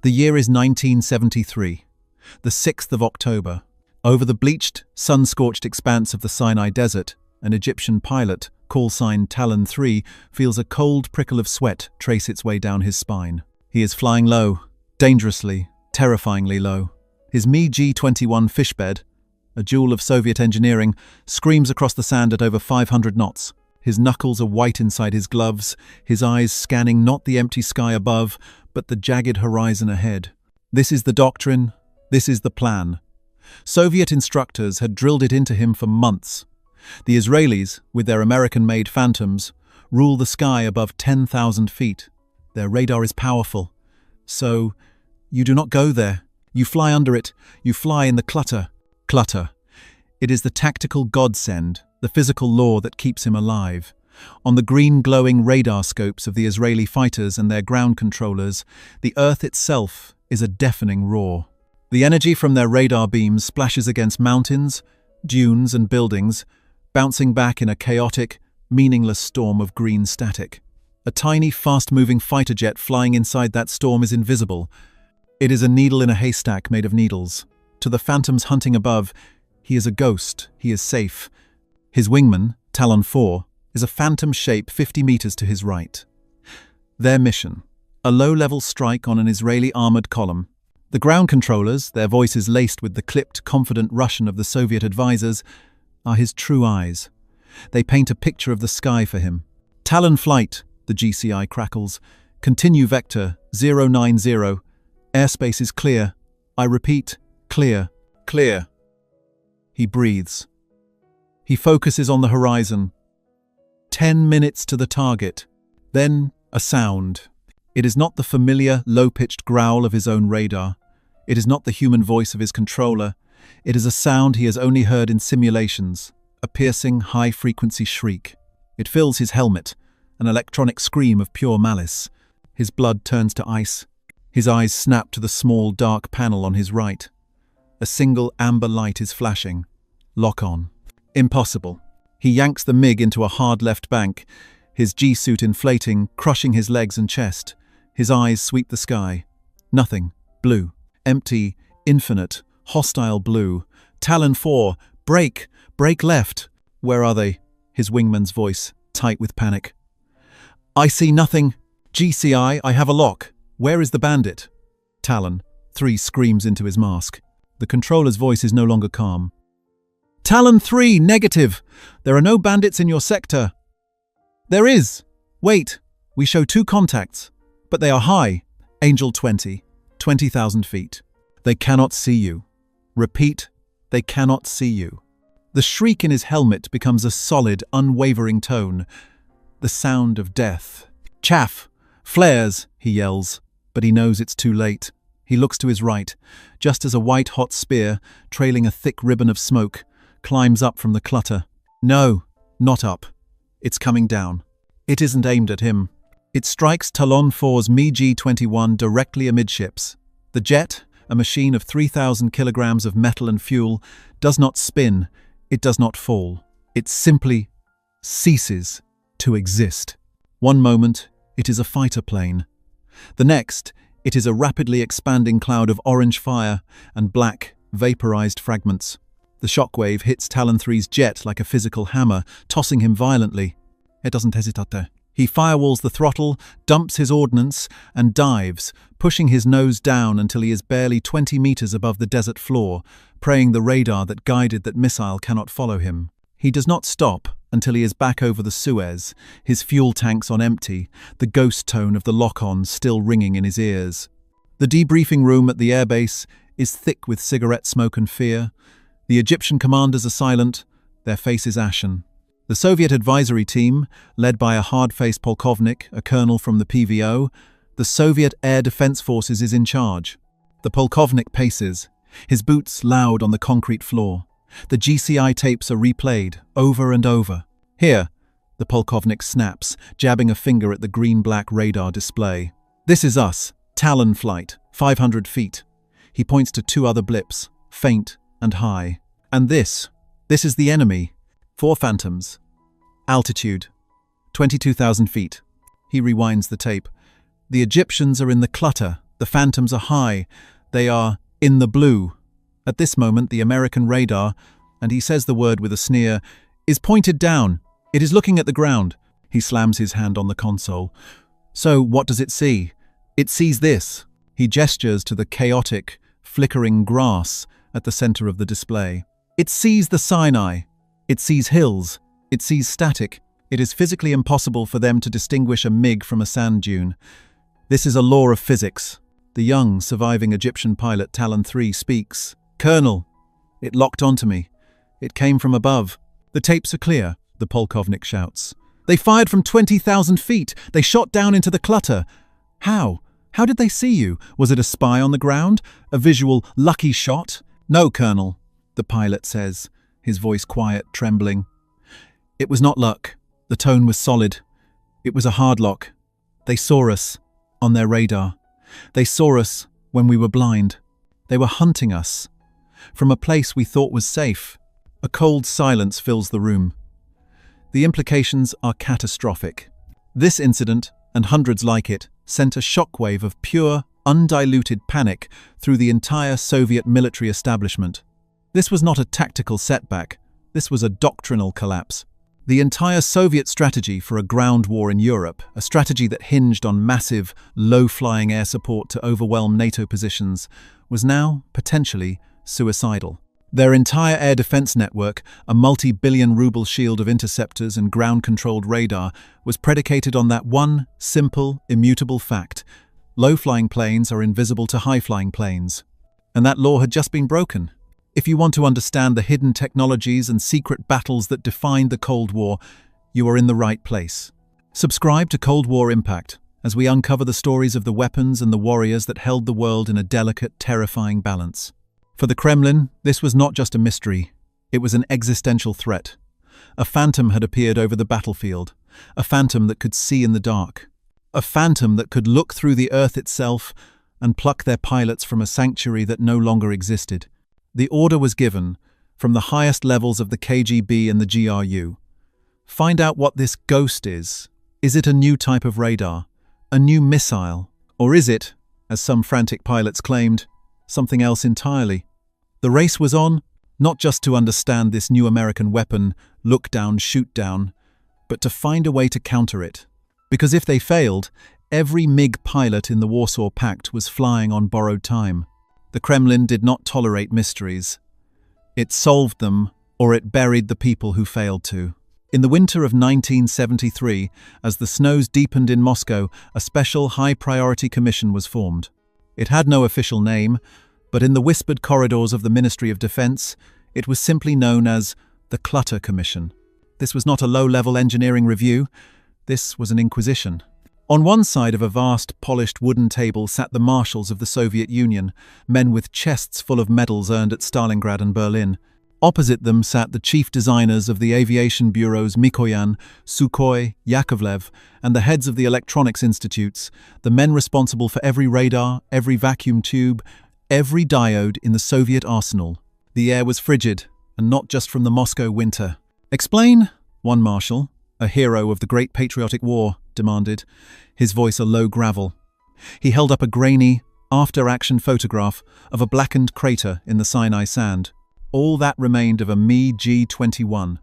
The year is 1973, the 6th of October. Over the bleached, sun-scorched expanse of the Sinai Desert, an Egyptian pilot, call sign Talon 3, feels a cold prickle of sweat trace its way down his spine. He is flying low, dangerously, terrifyingly low. His Mi-G-21 fishbed, a jewel of Soviet engineering, screams across the sand at over 500 knots. His knuckles are white inside his gloves, his eyes scanning not the empty sky above, but the jagged horizon ahead. This is the doctrine, this is the plan. Soviet instructors had drilled it into him for months. The Israelis, with their American-made Phantoms, rule the sky above 10,000 feet. Their radar is powerful. So, you do not go there. You fly under it. You fly in the clutter. Clutter. It is the tactical godsend, the physical law that keeps him alive. On the green glowing radar scopes of the Israeli fighters and their ground controllers, the earth itself is a deafening roar. The energy from their radar beams splashes against mountains, dunes and buildings, bouncing back in a chaotic, meaningless storm of green static. A tiny, fast-moving fighter jet flying inside that storm is invisible. It is a needle in a haystack made of needles. To the phantoms hunting above, he is a ghost, he is safe. His wingman, Talon 4, is a phantom shape 50 meters to his right. Their mission: a low-level strike on an Israeli armored column. The ground controllers, their voices laced with the clipped, confident Russian of the Soviet advisors, are his true eyes. They paint a picture of the sky for him. Talon flight, the GCI crackles. Continue vector 090. Airspace is clear. I repeat, clear. Clear. He breathes. He focuses on the horizon. 10 minutes to the target. Then a sound. It is not the familiar, low-pitched growl of his own radar. It is not the human voice of his controller. It is a sound he has only heard in simulations, a piercing, high-frequency shriek. It fills his helmet, an electronic scream of pure malice. His blood turns to ice. His eyes snap to the small, dark panel on his right. A single amber light is flashing. Lock on. Impossible. He yanks the MiG into a hard left bank, his G-suit inflating, crushing his legs and chest. His eyes sweep the sky. Nothing. Blue. Empty. Infinite. Hostile blue. Talon 4. Brake. Brake left. Where are they? His wingman's voice, tight with panic. I see nothing. GCI, I have a lock. Where is the bandit? Talon 3 screams into his mask. The controller's voice is no longer calm. Talon 3, negative. There are no bandits in your sector. There is. Wait. We show 2 contacts. But they are high. Angel 20. 20,000 feet. They cannot see you. Repeat, they cannot see you. The shriek in his helmet becomes a solid, unwavering tone. The sound of death. Chaff! Flares! He yells. But he knows it's too late. He looks to his right, just as a white-hot spear, trailing a thick ribbon of smoke, climbs up from the clutter. No, not up. It's coming down. It isn't aimed at him. It strikes Talon 4's Mi-G-21 directly amidships. The jet, a machine of 3,000 kilograms of metal and fuel, does not spin. It does not fall. It simply ceases to exist. One moment, it is a fighter plane. The next, it is a rapidly expanding cloud of orange fire and black, vaporized fragments. The shockwave hits Talon 3's jet like a physical hammer, tossing him violently. It doesn't hesitate. He firewalls the throttle, dumps his ordnance, and dives, pushing his nose down until he is barely 20 meters above the desert floor, praying the radar that guided that missile cannot follow him. He does not stop until he is back over the Suez, his fuel tanks on empty, the ghost tone of the lock-on still ringing in his ears. The debriefing room at the airbase is thick with cigarette smoke and fear. The Egyptian commanders are silent, their faces ashen. The Soviet advisory team, led by a hard-faced polkovnik, a colonel from the PVO, the Soviet Air Defense Forces, is in charge. The polkovnik paces, his boots loud on the concrete floor. The GCI tapes are replayed, over and over. Here, the polkovnik snaps, jabbing a finger at the green-black radar display. This is us, Talon flight, 500 feet. He points to 2 other blips, faint and high. And this is the enemy. 4 phantoms. Altitude, 22,000 feet. He rewinds the tape. The Egyptians are in the clutter, The phantoms are high. They are in the blue. At this moment, the American radar, and he says the word with a sneer, is pointed down. It is looking at the ground. He slams his hand on the console. So, what does it see? It sees this. He gestures to the chaotic, flickering grass at the center of the display. It sees the Sinai. It sees hills. It sees static. It is physically impossible for them to distinguish a MiG from a sand dune. This is a law of physics. The young, surviving Egyptian pilot Talon 3 speaks. "Colonel, it locked onto me. It came from above." "The tapes are clear," the polkovnik shouts. "They fired from 20,000 feet. They shot down into the clutter." "How? How did they see you? Was it a spy on the ground? A visual lucky shot?" "No, Colonel," the pilot says, his voice quiet, trembling. "It was not luck. The tone was solid. It was a hard lock. They saw us on their radar. They saw us when we were blind. They were hunting us from a place we thought was safe." A cold silence fills the room. The implications are catastrophic. This incident, and hundreds like it, sent a shockwave of pure, undiluted panic through the entire Soviet military establishment. This was not a tactical setback. This was a doctrinal collapse. The entire Soviet strategy for a ground war in Europe, a strategy that hinged on massive, low-flying air support to overwhelm NATO positions, was now, potentially, suicidal. Their entire air defense network, a multi-billion-ruble shield of interceptors and ground-controlled radar, was predicated on that one, simple, immutable fact: low-flying planes are invisible to high-flying planes. And that law had just been broken. If you want to understand the hidden technologies and secret battles that defined the Cold War, you are in the right place. Subscribe to Cold War Impact as we uncover the stories of the weapons and the warriors that held the world in a delicate, terrifying balance. For the Kremlin, this was not just a mystery. It was an existential threat. A phantom had appeared over the battlefield, a phantom that could see in the dark, a phantom that could look through the earth itself and pluck their pilots from a sanctuary that no longer existed. The order was given, from the highest levels of the KGB and the GRU. Find out what this ghost is. Is it a new type of radar? A new missile? Or is it, as some frantic pilots claimed, something else entirely? The race was on, not just to understand this new American weapon, look down, shoot down, but to find a way to counter it. Because if they failed, every MiG pilot in the Warsaw Pact was flying on borrowed time. The Kremlin did not tolerate mysteries. It solved them, or it buried the people who failed to. In the winter of 1973, as the snows deepened in Moscow, a special high-priority commission was formed. It had no official name, but in the whispered corridors of the Ministry of Defense, it was simply known as the Clutter Commission. This was not a low-level engineering review. This was an inquisition. On one side of a vast, polished wooden table sat the marshals of the Soviet Union, men with chests full of medals earned at Stalingrad and Berlin. Opposite them sat the chief designers of the aviation bureaus Mikoyan, Sukhoi, Yakovlev, and the heads of the electronics institutes, the men responsible for every radar, every vacuum tube, every diode in the Soviet arsenal. The air was frigid, and not just from the Moscow winter. "Explain," one marshal, a hero of the Great Patriotic War, demanded, his voice a low gravel. He held up a grainy, after-action photograph of a blackened crater in the Sinai sand. All that remained of a Mi-G-21.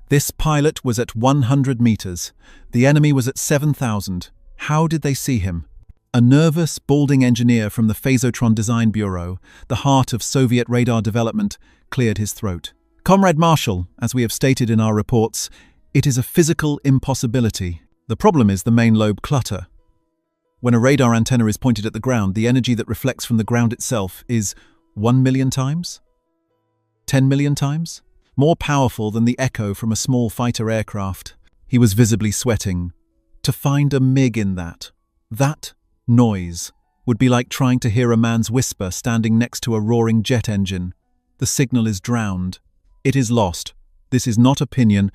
This pilot was at 100 meters. The enemy was at 7,000. How did they see him? A nervous, balding engineer from the Phasotron Design Bureau, the heart of Soviet radar development, cleared his throat. "Comrade Marshal, as we have stated in our reports, it is a physical impossibility. The problem is the main lobe clutter. When a radar antenna is pointed at the ground, the energy that reflects from the ground itself is 1 million times? 10 million times? More powerful than the echo from a small fighter aircraft." He was visibly sweating. To find a MiG in that noise would be like trying to hear a man's whisper standing next to a roaring jet engine. The signal is drowned. It is lost. This is not opinion.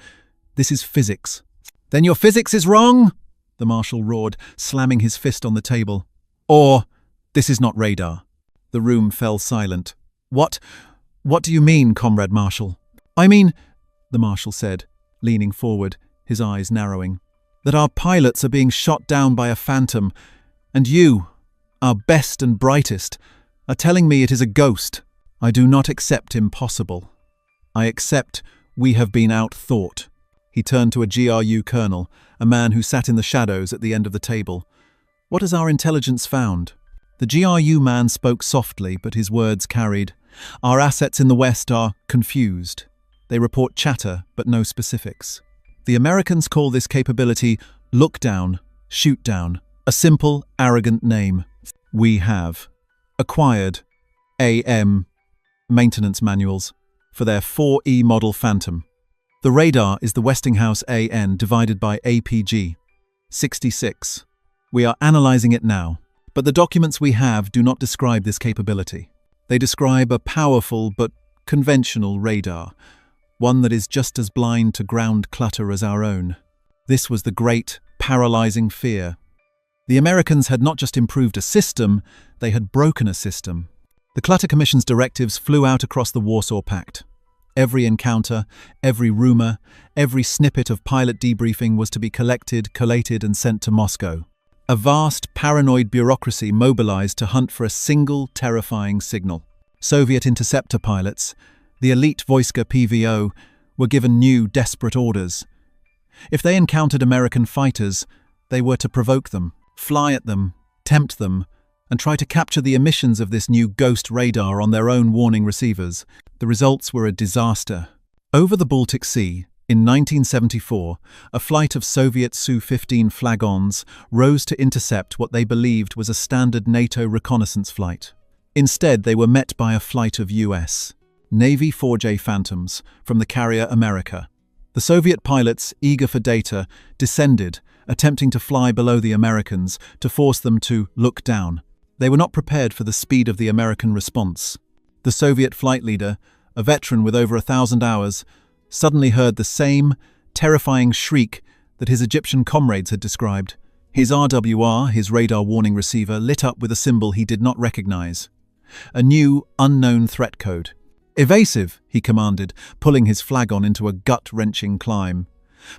This is physics. "Then your physics is wrong," the marshal roared, slamming his fist on the table. "Or, this is not radar." The room fell silent. What do you mean, Comrade Marshal?" "I mean," the marshal said, leaning forward, his eyes narrowing, "that our pilots are being shot down by a phantom, and you our best and brightest, are telling me it is a ghost. I do not accept impossible. I accept we have been outthought." He turned to a GRU colonel, a man who sat in the shadows at the end of the table. "What has our intelligence found?" The GRU man spoke softly, but his words carried. "Our assets in the West are confused. They report chatter, but no specifics. The Americans call this capability look down, shoot down, a simple, arrogant name. We have acquired AM maintenance manuals for their 4E model Phantom. The radar is the Westinghouse AN divided by APG 66. We are analyzing it now, but the documents we have do not describe this capability. They describe a powerful but conventional radar, one that is just as blind to ground clutter as our own." This was the great, paralyzing fear. The Americans had not just improved a system, they had broken a system. The Clutter Commission's directives flew out across the Warsaw Pact. Every encounter, every rumor, every snippet of pilot debriefing was to be collected, collated, and sent to Moscow. A vast, paranoid bureaucracy mobilized to hunt for a single, terrifying signal. Soviet interceptor pilots, the elite Voiska PVO, were given new, desperate orders. If they encountered American fighters, they were to provoke them, fly at them, tempt them, and try to capture the emissions of this new ghost radar on their own warning receivers. The results were a disaster. Over the Baltic Sea, in 1974, a flight of Soviet Su-15 Flagons rose to intercept what they believed was a standard NATO reconnaissance flight. Instead, they were met by a flight of US Navy 4J Phantoms from the carrier America. The Soviet pilots, eager for data, descended, attempting to fly below the Americans to force them to look down. They were not prepared for the speed of the American response. The Soviet flight leader, a veteran with over 1,000 hours, suddenly heard the same terrifying shriek that his Egyptian comrades had described. His RWR, his radar warning receiver, lit up with a symbol he did not recognize. A new, unknown threat code. "Evasive," he commanded, pulling his flagon into a gut-wrenching climb.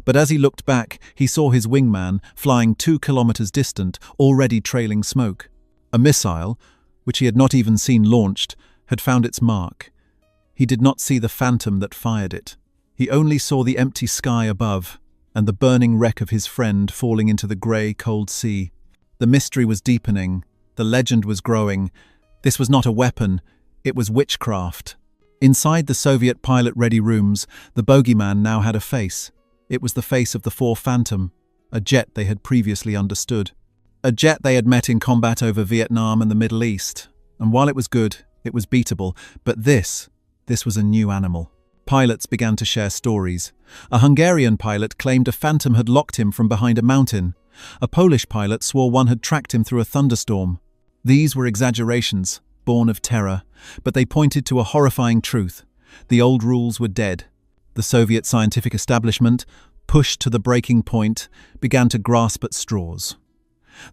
But as he looked back, he saw his wingman, flying 2 kilometers distant, already trailing smoke. A missile, which he had not even seen launched, had found its mark. He did not see the phantom that fired it. He only saw the empty sky above, and the burning wreck of his friend falling into the grey, cold sea. The mystery was deepening. The legend was growing. This was not a weapon. It was witchcraft. Inside the Soviet pilot-ready rooms, the bogeyman now had a face. It was the face of the 4 Phantom, a jet they had previously understood. A jet they had met in combat over Vietnam and the Middle East. And while it was good, it was beatable. But this was a new animal. Pilots began to share stories. A Hungarian pilot claimed a phantom had locked him from behind a mountain. A Polish pilot swore one had tracked him through a thunderstorm. These were exaggerations, born of terror, but they pointed to a horrifying truth. The old rules were dead. The Soviet scientific establishment, pushed to the breaking point, began to grasp at straws.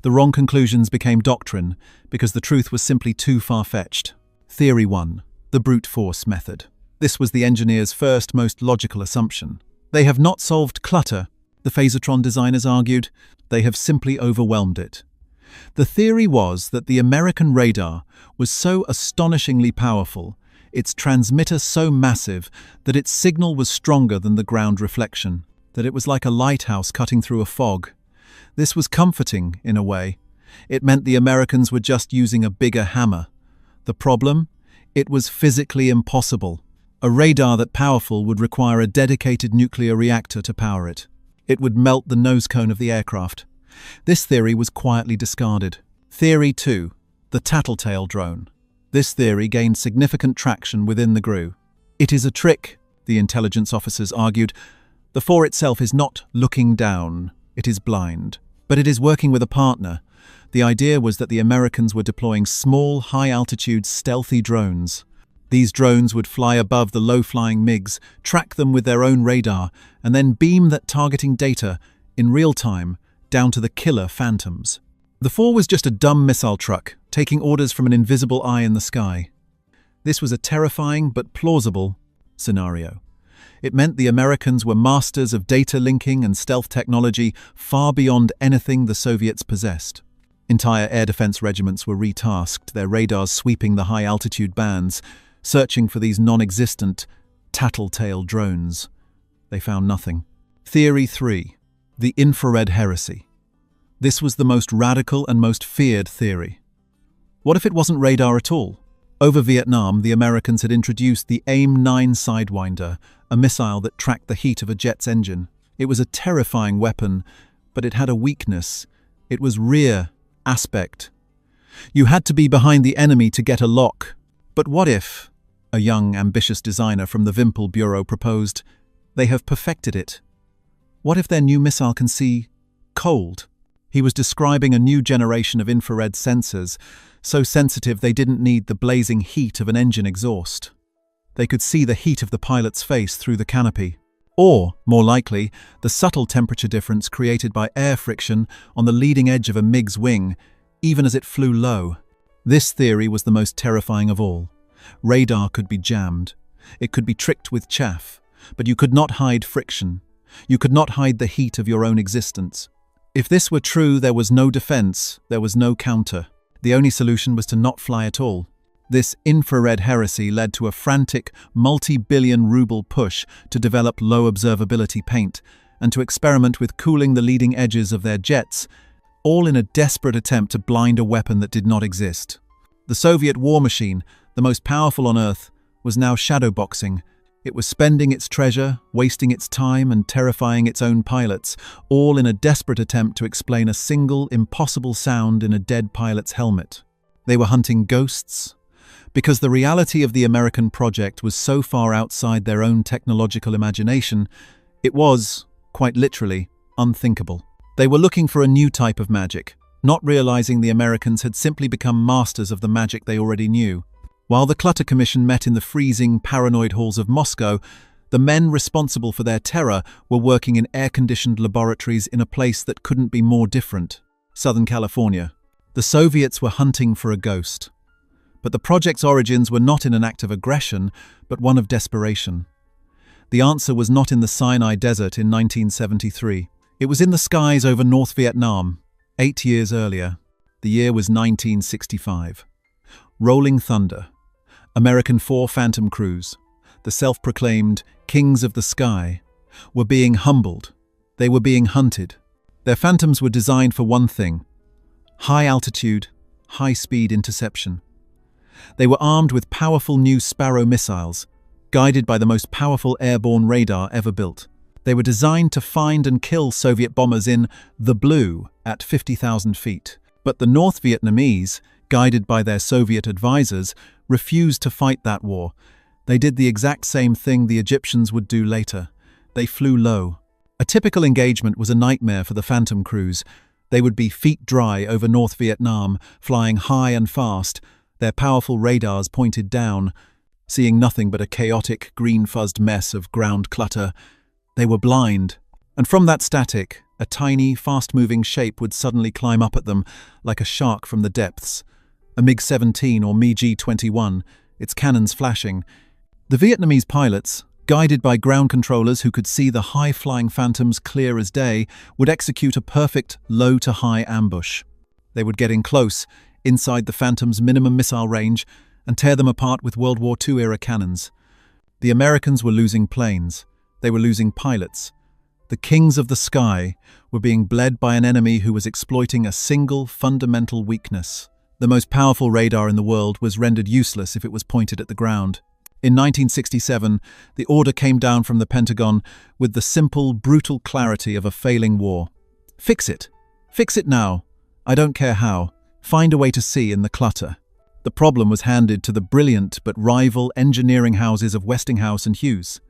The wrong conclusions became doctrine because the truth was simply too far-fetched. Theory 1. The brute force method. This was the engineers' first, most logical assumption. They have not solved clutter, the phasotron designers argued. They have simply overwhelmed it. The theory was that the American radar was so astonishingly powerful, its transmitter so massive, that its signal was stronger than the ground reflection, that it was like a lighthouse cutting through a fog. This was comforting, in a way. It meant the Americans were just using a bigger hammer. The problem? It was physically impossible. A radar that powerful would require a dedicated nuclear reactor to power it. It would melt the nose cone of the aircraft. This theory was quietly discarded. Theory 2. The tattletale drone. This theory gained significant traction within the GRU. It is a trick, the intelligence officers argued. The 4 itself is not looking down. It is blind. But it is working with a partner. The idea was that the Americans were deploying small, high-altitude, stealthy drones. These drones would fly above the low-flying MiGs, track them with their own radar, and then beam that targeting data, in real time, down to the killer Phantoms. The 4 was just a dumb missile truck, taking orders from an invisible eye in the sky. This was a terrifying but plausible scenario. It meant the Americans were masters of data linking and stealth technology far beyond anything the Soviets possessed. Entire air defense regiments were retasked, their radars sweeping the high-altitude bands, searching for these non-existent, tattletale drones. They found nothing. Theory 3. The infrared heresy. This was the most radical and most feared theory. What if it wasn't radar at all? Over Vietnam, the Americans had introduced the AIM-9 Sidewinder, a missile that tracked the heat of a jet's engine. It was a terrifying weapon, but it had a weakness. It was rear aspect. You had to be behind the enemy to get a lock. But what if, a young, ambitious designer from the Vimpel Bureau proposed, they have perfected it? What if their new missile can see cold? He was describing a new generation of infrared sensors, so sensitive they didn't need the blazing heat of an engine exhaust. They could see the heat of the pilot's face through the canopy. Or, more likely, the subtle temperature difference created by air friction on the leading edge of a MiG's wing, even as it flew low. This theory was the most terrifying of all. Radar could be jammed. It could be tricked with chaff. But you could not hide friction. You could not hide the heat of your own existence. If this were true, there was no defense, there was no counter. The only solution was to not fly at all. This infrared heresy led to a frantic, multi-billion ruble push to develop low observability paint and to experiment with cooling the leading edges of their jets, all in a desperate attempt to blind a weapon that did not exist. The Soviet war machine, the most powerful on Earth, was now shadowboxing. It was spending its treasure, wasting its time and terrifying its own pilots, all in a desperate attempt to explain a single, impossible sound in a dead pilot's helmet. They were hunting ghosts, because the reality of the American project was so far outside their own technological imagination, it was, quite literally, unthinkable. They were looking for a new type of magic, not realizing the Americans had simply become masters of the magic they already knew. While the Clutter Commission met in the freezing, paranoid halls of Moscow, the men responsible for their terror were working in air-conditioned laboratories in a place that couldn't be more different: Southern California. The Soviets were hunting for a ghost. But the project's origins were not in an act of aggression, but one of desperation. The answer was not in the Sinai Desert in 1973. It was in the skies over North Vietnam, 8 years earlier. The year was 1965. Rolling thunder. American 4 Phantom crews, the self-proclaimed kings of the sky, were being humbled. They were being hunted. Their Phantoms were designed for one thing: high altitude, high-speed interception. They were armed with powerful new Sparrow missiles, guided by the most powerful airborne radar ever built. They were designed to find and kill Soviet bombers in the blue at 50,000 feet. But the North Vietnamese, guided by their Soviet advisors, refused to fight that war. They did the exact same thing the Egyptians would do later. They flew low. A typical engagement was a nightmare for the Phantom crews. They would be feet dry over North Vietnam, flying high and fast, their powerful radars pointed down, seeing nothing but a chaotic, green-fuzzed mess of ground clutter. They were blind, and from that static, a tiny, fast-moving shape would suddenly climb up at them, like a shark from the depths. A MiG-17 or MiG-21, its cannons flashing. The Vietnamese pilots, guided by ground controllers who could see the high-flying Phantoms clear as day, would execute a perfect low-to-high ambush. They would get in close, inside the Phantom's minimum missile range, and tear them apart with World War II-era cannons. The Americans were losing planes. They were losing pilots. The kings of the sky were being bled by an enemy who was exploiting a single fundamental weakness. The most powerful radar in the world was rendered useless if it was pointed at the ground. In 1967, the order came down from the Pentagon with the simple, brutal clarity of a failing war. Fix it. Fix it now. I don't care how. Find a way to see in the clutter. The problem was handed to the brilliant but rival engineering houses of Westinghouse and Hughes.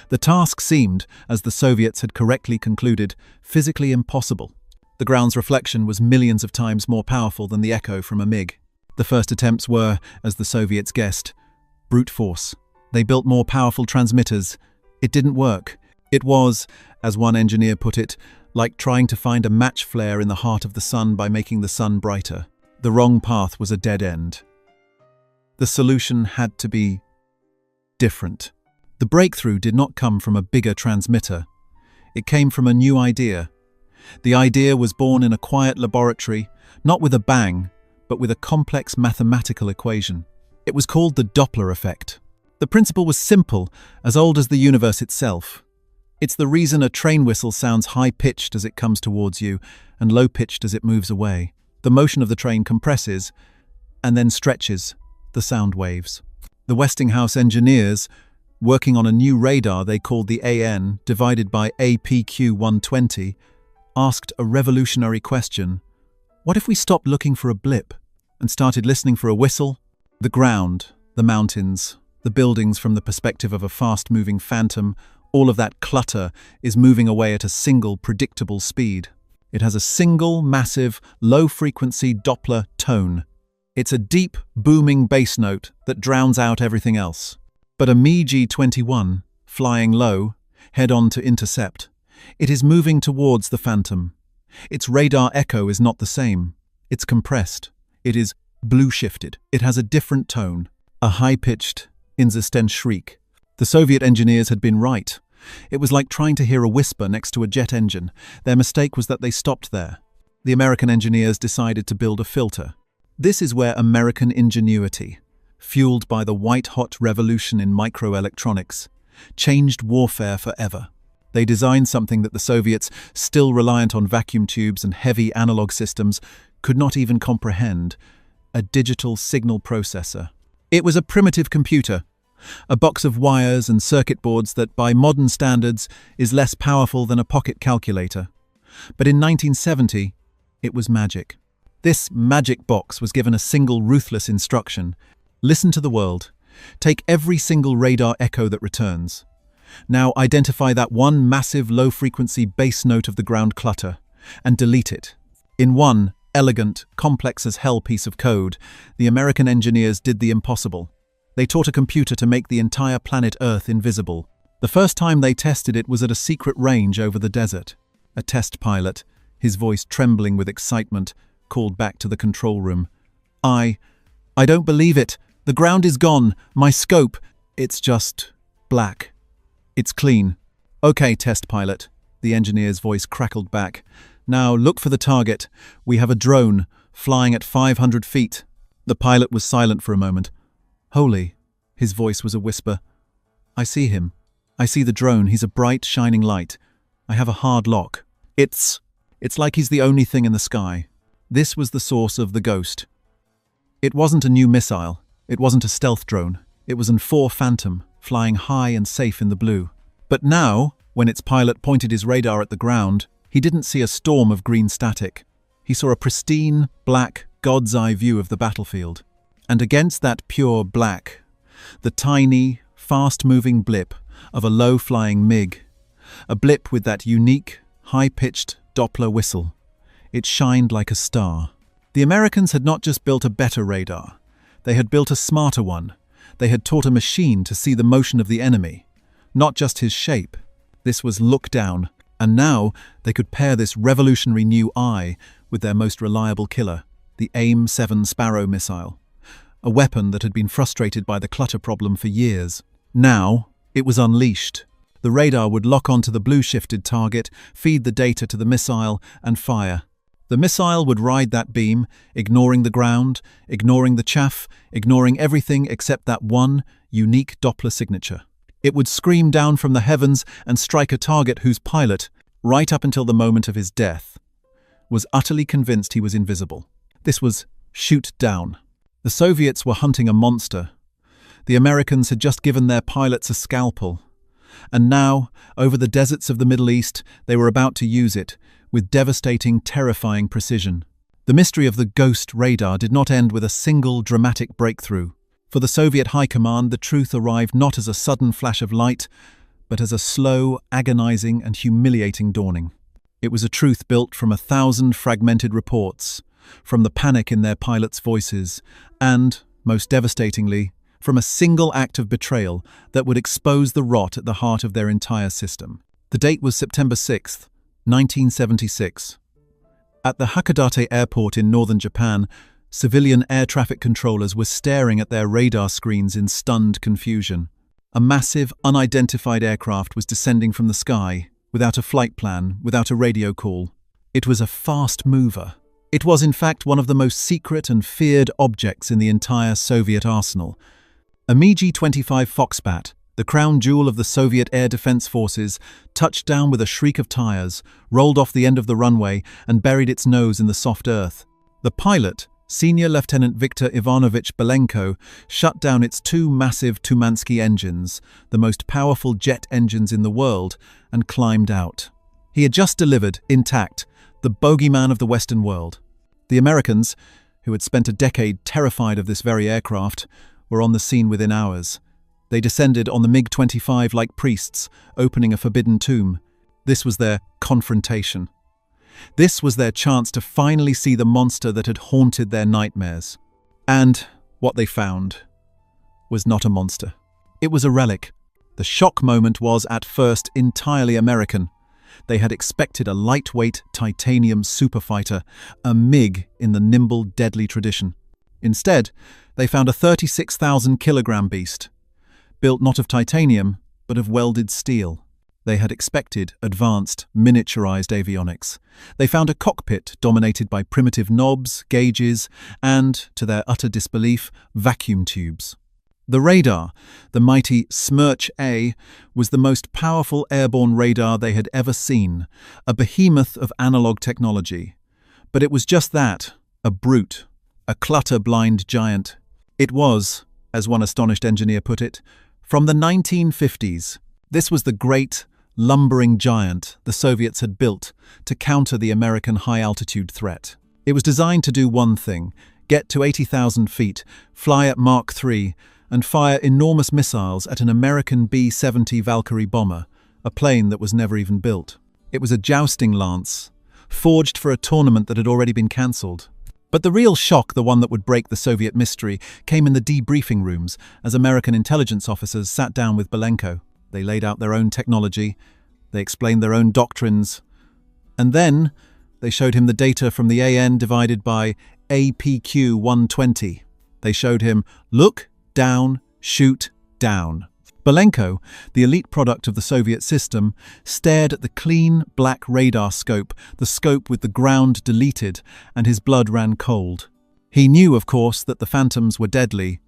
The task seemed, as the Soviets had correctly concluded, physically impossible. The ground's reflection was millions of times more powerful than the echo from a MiG. The first attempts were, as the Soviets guessed, brute force. They built more powerful transmitters. It didn't work. It was, as one engineer put it, like trying to find a match flare in the heart of the sun by making the sun brighter. The wrong path was a dead end. The solution had to be different. The breakthrough did not come from a bigger transmitter. It came from a new idea. The idea was born in a quiet laboratory, not with a bang, but with a complex mathematical equation. It was called the Doppler effect. The principle was simple, as old as the universe itself. It's the reason a train whistle sounds high-pitched as it comes towards you and low-pitched as it moves away. The motion of the train compresses and then stretches the sound waves. The Westinghouse engineers, working on a new radar they called the AN divided by APQ 120, asked a revolutionary question. What if we stopped looking for a blip and started listening for a whistle? The ground, the mountains, the buildings from the perspective of a fast-moving phantom, all of that clutter is moving away at a single, predictable speed. It has a single, massive, low-frequency Doppler tone. It's a deep, booming bass note that drowns out everything else. But a Mi-G21, flying low, head-on to intercept, it is moving towards the phantom. Its radar echo is not the same. It's compressed. It is blue-shifted. It has a different tone, a high-pitched, insistent shriek. The Soviet engineers had been right. It was like trying to hear a whisper next to a jet engine. Their mistake was that they stopped there. The American engineers decided to build a filter. This is where American ingenuity, fueled by the white-hot revolution in microelectronics, changed warfare forever. They designed something that the Soviets, still reliant on vacuum tubes and heavy analog systems, could not even comprehend: a digital signal processor. It was a primitive computer, a box of wires and circuit boards that, by modern standards, is less powerful than a pocket calculator. But in 1970, it was magic. This magic box was given a single ruthless instruction: listen to the world. Take every single radar echo that returns. Now identify that one massive low-frequency bass note of the ground clutter and delete it. In one elegant, complex-as-hell piece of code, the American engineers did the impossible. They taught a computer to make the entire planet Earth invisible. The first time they tested it was at a secret range over the desert. A test pilot, his voice trembling with excitement, called back to the control room. I don't believe it. The ground is gone. My scope. It's just black. It's clean. Okay, test pilot. The engineer's voice crackled back. Now look for the target. We have a drone flying at 500 feet. The pilot was silent for a moment. Holy, his voice was a whisper. I see him. I see the drone. He's a bright, shining light. I have a hard lock. It's like he's the only thing in the sky. This was the source of the ghost. It wasn't a new missile. It wasn't a stealth drone. It was an IV Phantom, flying high and safe in the blue. But now, when its pilot pointed his radar at the ground, he didn't see a storm of green static. He saw a pristine, black, God's eye view of the battlefield. And against that pure black, the tiny, fast-moving blip of a low-flying MiG, a blip with that unique, high-pitched Doppler whistle. It shined like a star. The Americans had not just built a better radar. They had built a smarter one. They had taught a machine to see the motion of the enemy, not just his shape. This was look down, and now they could pair this revolutionary new eye with their most reliable killer, the AIM-7 Sparrow missile, a weapon that had been frustrated by the clutter problem for years. Now, it was unleashed. The radar would lock onto the blue-shifted target, feed the data to the missile, and fire. The missile would ride that beam, ignoring the ground, ignoring the chaff, ignoring everything except that one unique Doppler signature. It would scream down from the heavens and strike a target whose pilot, right up until the moment of his death, was utterly convinced he was invisible. This was shoot down. The Soviets were hunting a monster. The Americans had just given their pilots a scalpel. And now, over the deserts of the Middle East, they were about to use it, with devastating, terrifying precision. The mystery of the ghost radar did not end with a single dramatic breakthrough. For the Soviet High Command, the truth arrived not as a sudden flash of light, but as a slow, agonizing, and humiliating dawning. It was a truth built from 1,000 fragmented reports, from the panic in their pilots' voices, and, most devastatingly, from a single act of betrayal that would expose the rot at the heart of their entire system. The date was September 6th, 1976. At the Hakodate airport in northern Japan, civilian air traffic controllers were staring at their radar screens in stunned confusion. A massive, unidentified aircraft was descending from the sky, without a flight plan, without a radio call. It was a fast mover. It was in fact one of the most secret and feared objects in the entire Soviet arsenal. A MiG-25 Foxbat, the crown jewel of the Soviet air defense forces, touched down with a shriek of tires, rolled off the end of the runway, and buried its nose in the soft earth. The pilot, Senior Lieutenant Viktor Ivanovich Belenko, shut down its two massive Tumansky engines, the most powerful jet engines in the world, and climbed out. He had just delivered, intact, the bogeyman of the Western world. The Americans, who had spent a decade terrified of this very aircraft, were on the scene within hours. They descended on the MiG-25 like priests, opening a forbidden tomb. This was their confrontation. This was their chance to finally see the monster that had haunted their nightmares. And what they found was not a monster. It was a relic. The shock moment was, at first, entirely American. They had expected a lightweight titanium superfighter, a MiG in the nimble, deadly tradition. Instead, they found a 36,000-kilogram beast, built not of titanium, but of welded steel. They had expected advanced, miniaturized avionics. They found a cockpit dominated by primitive knobs, gauges, and, to their utter disbelief, vacuum tubes. The radar, the mighty Smerch-A, was the most powerful airborne radar they had ever seen, a behemoth of analog technology. But it was just that, a brute, a clutter-blind giant. It was, as one astonished engineer put it, from the 1950s. This was the great, lumbering giant the Soviets had built to counter the American high-altitude threat. It was designed to do one thing: get to 80,000 feet, fly at Mach 3, and fire enormous missiles at an American B-70 Valkyrie bomber, a plane that was never even built. It was a jousting lance, forged for a tournament that had already been cancelled. But the real shock, the one that would break the Soviet mystery, came in the debriefing rooms as American intelligence officers sat down with Belenko. They laid out their own technology, they explained their own doctrines, and then they showed him the data from the AN divided by APQ 120. They showed him, look, down, shoot, down. Belenko, the elite product of the Soviet system, stared at the clean, black radar scope, the scope with the ground deleted, and his blood ran cold. He knew, of course, that the phantoms were deadly.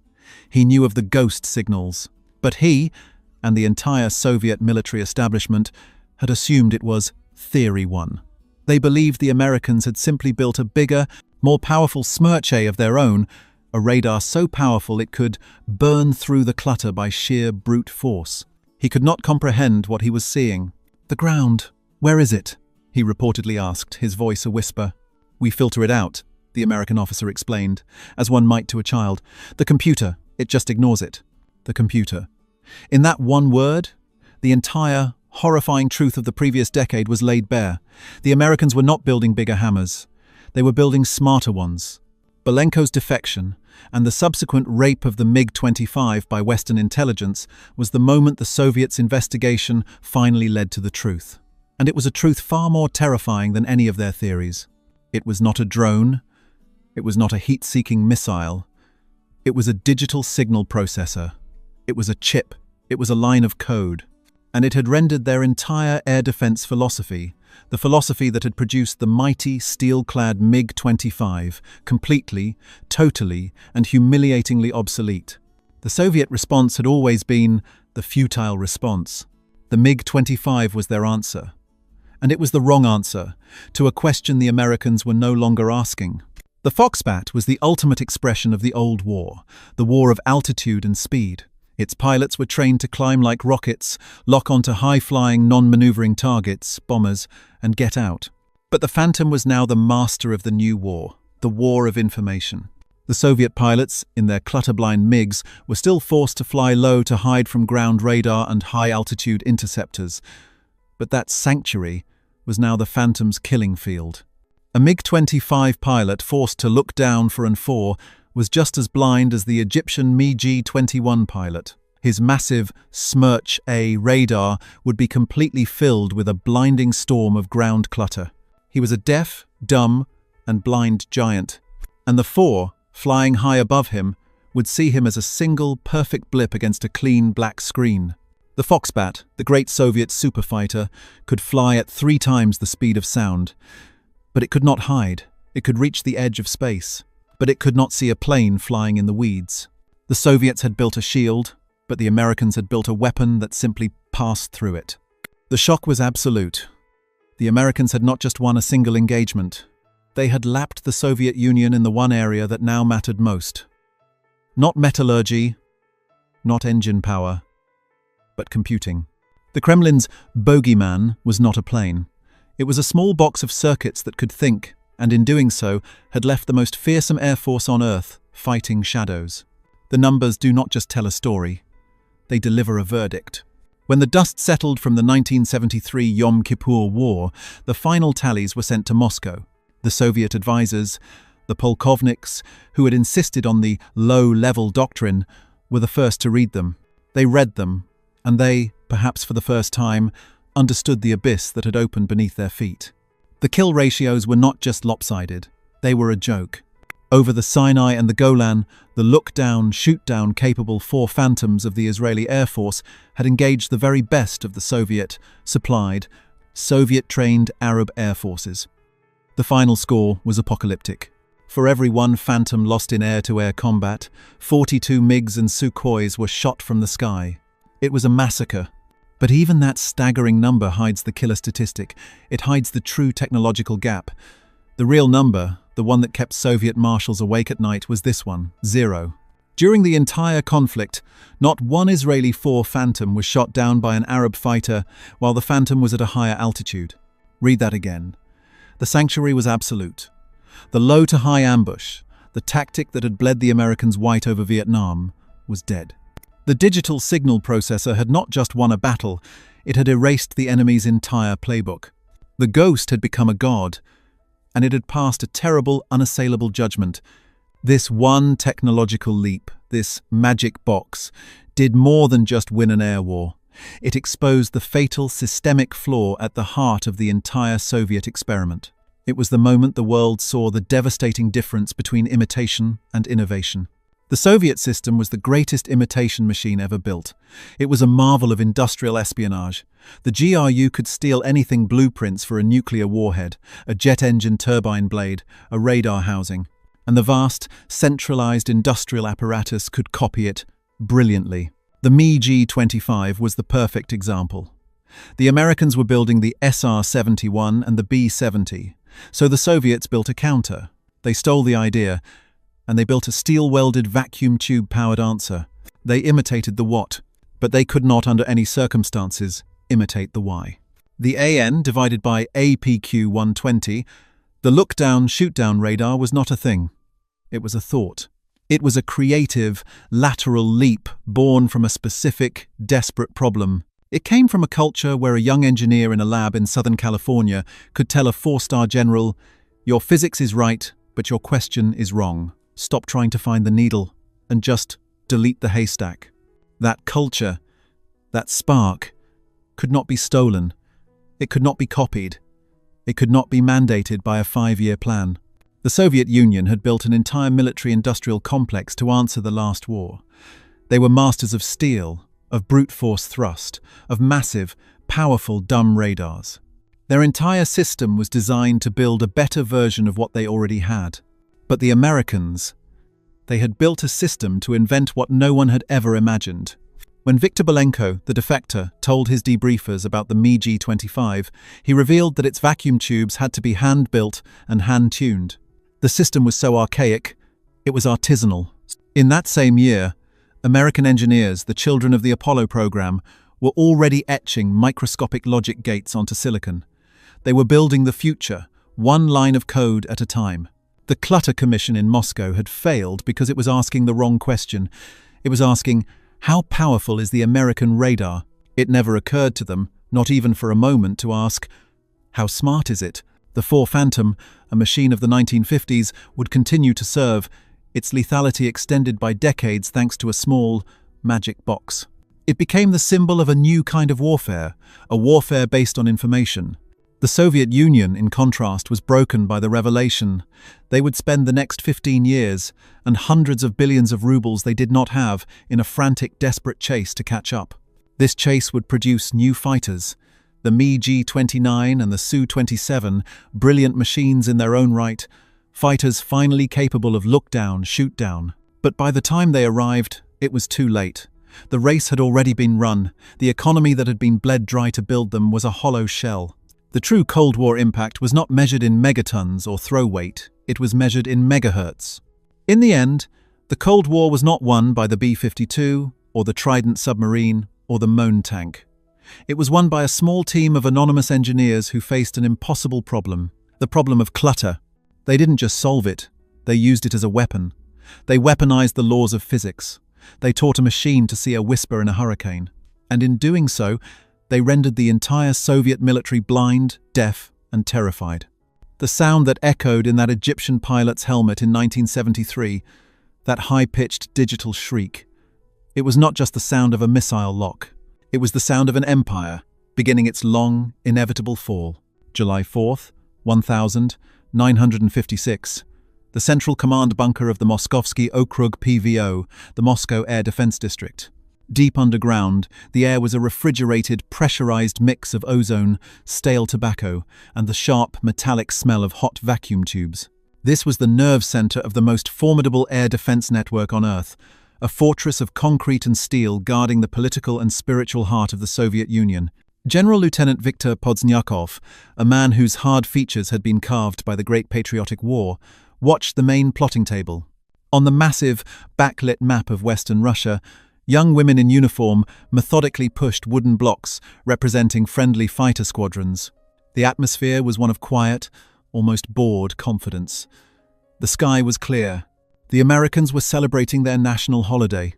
He knew of the ghost signals. But he, and the entire Soviet military establishment, had assumed it was Theory 1. They believed the Americans had simply built a bigger, more powerful Smerch-A of their own, a radar so powerful it could burn through the clutter by sheer brute force. He could not comprehend what he was seeing. "The ground, where is it?" he reportedly asked, his voice a whisper. "We filter it out," the American officer explained, as one might to a child. "The computer, it just ignores it." The computer. In that one word, the entire, horrifying truth of the previous decade was laid bare. The Americans were not building bigger hammers. They were building smarter ones. Belenko's defection, and the subsequent rape of the MiG-25 by Western intelligence, was the moment the Soviets' investigation finally led to the truth. And it was a truth far more terrifying than any of their theories. It was not a drone. It was not a heat-seeking missile. It was a digital signal processor. It was a chip. It was a line of code. And it had rendered their entire air defense philosophy, the philosophy that had produced the mighty, steel-clad MiG-25, completely, totally, and humiliatingly obsolete. The Soviet response had always been the futile response. The MiG-25 was their answer. And it was the wrong answer, to a question the Americans were no longer asking. The Foxbat was the ultimate expression of the old war, the war of altitude and speed. Its pilots were trained to climb like rockets, lock onto high-flying, non-maneuvering targets, bombers, and get out. But the Phantom was now the master of the new war, the war of information. The Soviet pilots, in their clutter-blind MiGs, were still forced to fly low to hide from ground radar and high-altitude interceptors. But that sanctuary was now the Phantom's killing field. A MiG-25 pilot forced to look down for and for was just as blind as the Egyptian MiG-21 pilot. His massive Smerch-A radar would be completely filled with a blinding storm of ground clutter. He was a deaf, dumb, and blind giant, and the four, flying high above him, would see him as a single, perfect blip against a clean black screen. The Foxbat, the great Soviet superfighter, could fly at 3 times the speed of sound, But it could not hide. It could reach the edge of space. But it could not see a plane flying in the weeds. The Soviets had built a shield, but the Americans had built a weapon that simply passed through it. The shock was absolute. The Americans had not just won a single engagement. They had lapped the Soviet Union in the one area that now mattered most. Not metallurgy, not engine power, but computing. The Kremlin's bogeyman was not a plane. It was a small box of circuits that could think, and in doing so, had left the most fearsome air force on Earth fighting shadows. The numbers do not just tell a story, they deliver a verdict. When the dust settled from the 1973 Yom Kippur War, the final tallies were sent to Moscow. The Soviet advisors, the polkovniks, who had insisted on the low-level doctrine, were the first to read them. They read them, and they, perhaps for the first time, understood the abyss that had opened beneath their feet. The kill ratios were not just lopsided, they were a joke. Over the Sinai and the Golan, the look-down, shoot-down capable four Phantoms of the Israeli Air Force had engaged the very best of the Soviet-supplied, Soviet-trained Arab air forces. The final score was apocalyptic. For every one Phantom lost in air-to-air combat, 42 MiGs and Sukhois were shot from the sky. It was a massacre. But even that staggering number hides the killer statistic. It hides the true technological gap. The real number, the one that kept Soviet marshals awake at night, was this one, 0. During the entire conflict, not one Israeli 4 Phantom was shot down by an Arab fighter while the Phantom was at a higher altitude. Read that again. The sanctuary was absolute. The low-to-high ambush, the tactic that had bled the Americans white over Vietnam, was dead. The digital signal processor had not just won a battle, it had erased the enemy's entire playbook. The ghost had become a god, and it had passed a terrible, unassailable judgment. This one technological leap, this magic box, did more than just win an air war. It exposed the fatal systemic flaw at the heart of the entire Soviet experiment. It was the moment the world saw the devastating difference between imitation and innovation. The Soviet system was the greatest imitation machine ever built. It was a marvel of industrial espionage. The GRU could steal anything: blueprints for a nuclear warhead, a jet engine turbine blade, a radar housing. And the vast, centralized industrial apparatus could copy it brilliantly. The MiG-25 was the perfect example. The Americans were building the SR-71 and the B-70, so the Soviets built a counter. They stole the idea, and they built a steel-welded vacuum tube-powered answer. They imitated the what, but they could not under any circumstances imitate the why. The AN divided by APQ-120, the look-down, shoot-down radar, was not a thing. It was a thought. It was a creative, lateral leap born from a specific, desperate problem. It came from a culture where a young engineer in a lab in Southern California could tell a 4-star general, "Your physics is right, but your question is wrong. Stop trying to find the needle and just delete the haystack." That culture, that spark, could not be stolen. It could not be copied. It could not be mandated by a 5-year plan. The Soviet Union had built an entire military-industrial complex to answer the last war. They were masters of steel, of brute force thrust, of massive, powerful dumb radars. Their entire system was designed to build a better version of what they already had. But the Americans, they had built a system to invent what no one had ever imagined. When Viktor Belenko, the defector, told his debriefers about the MiG-25, he revealed that its vacuum tubes had to be hand-built and hand-tuned. The system was so archaic, it was artisanal. In that same year, American engineers, the children of the Apollo program, were already etching microscopic logic gates onto silicon. They were building the future, one line of code at a time. The Clutter Commission in Moscow had failed because it was asking the wrong question. It was asking, how powerful is the American radar? It never occurred to them, not even for a moment, to ask, how smart is it? The 4 Phantom, a machine of the 1950s, would continue to serve, its lethality extended by decades thanks to a small, magic box. It became the symbol of a new kind of warfare, a warfare based on information. The Soviet Union, in contrast, was broken by the revelation. They would spend the next 15 years, and hundreds of billions of rubles they did not have, in a frantic, desperate chase to catch up. This chase would produce new fighters, The Mi-29 and the Su-27, brilliant machines in their own right, fighters finally capable of look-down, shoot-down. But by the time they arrived, it was too late. The race had already been run. The economy that had been bled dry to build them was a hollow shell. The true Cold War impact was not measured in megatons or throw weight, it was measured in megahertz. In the end, the Cold War was not won by the B-52, or the Trident submarine, or the Moan tank. It was won by a small team of anonymous engineers who faced an impossible problem, the problem of clutter. They didn't just solve it, they used it as a weapon. They weaponized the laws of physics. They taught a machine to see a whisper in a hurricane. And in doing so, they rendered the entire Soviet military blind, deaf, and terrified. The sound that echoed in that Egyptian pilot's helmet in 1973, that high-pitched digital shriek, it was not just the sound of a missile lock. It was the sound of an empire, beginning its long, inevitable fall. July 4th, 1956. The central command bunker of the Moskovsky Okrug PVO, the Moscow Air Defense District. Deep underground, the air was a refrigerated, pressurized mix of ozone, stale tobacco, and the sharp, metallic smell of hot vacuum tubes. This was the nerve center of the most formidable air defense network on Earth, a fortress of concrete and steel guarding the political and spiritual heart of the Soviet Union. General Lieutenant Viktor Poznyakov, a man whose hard features had been carved by the Great Patriotic War, watched the main plotting table. On the massive, backlit map of Western Russia, young women in uniform methodically pushed wooden blocks representing friendly fighter squadrons. The atmosphere was one of quiet, almost bored confidence. The sky was clear. The Americans were celebrating their national holiday.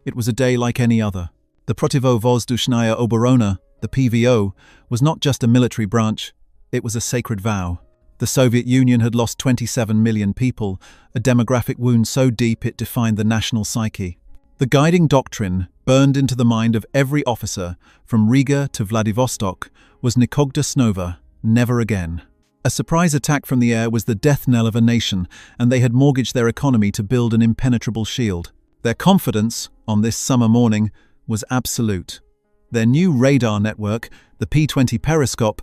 It was a day like any other. The Protivovozdushnaya Oborona, the PVO, was not just a military branch, it was a sacred vow. The Soviet Union had lost 27 million people, a demographic wound so deep it defined the national psyche. The guiding doctrine, burned into the mind of every officer, from Riga to Vladivostok, was Nikogda Snova, never again. A surprise attack from the air was the death knell of a nation, and they had mortgaged their economy to build an impenetrable shield. Their confidence, on this summer morning, was absolute. Their new radar network, the P-20 periscope,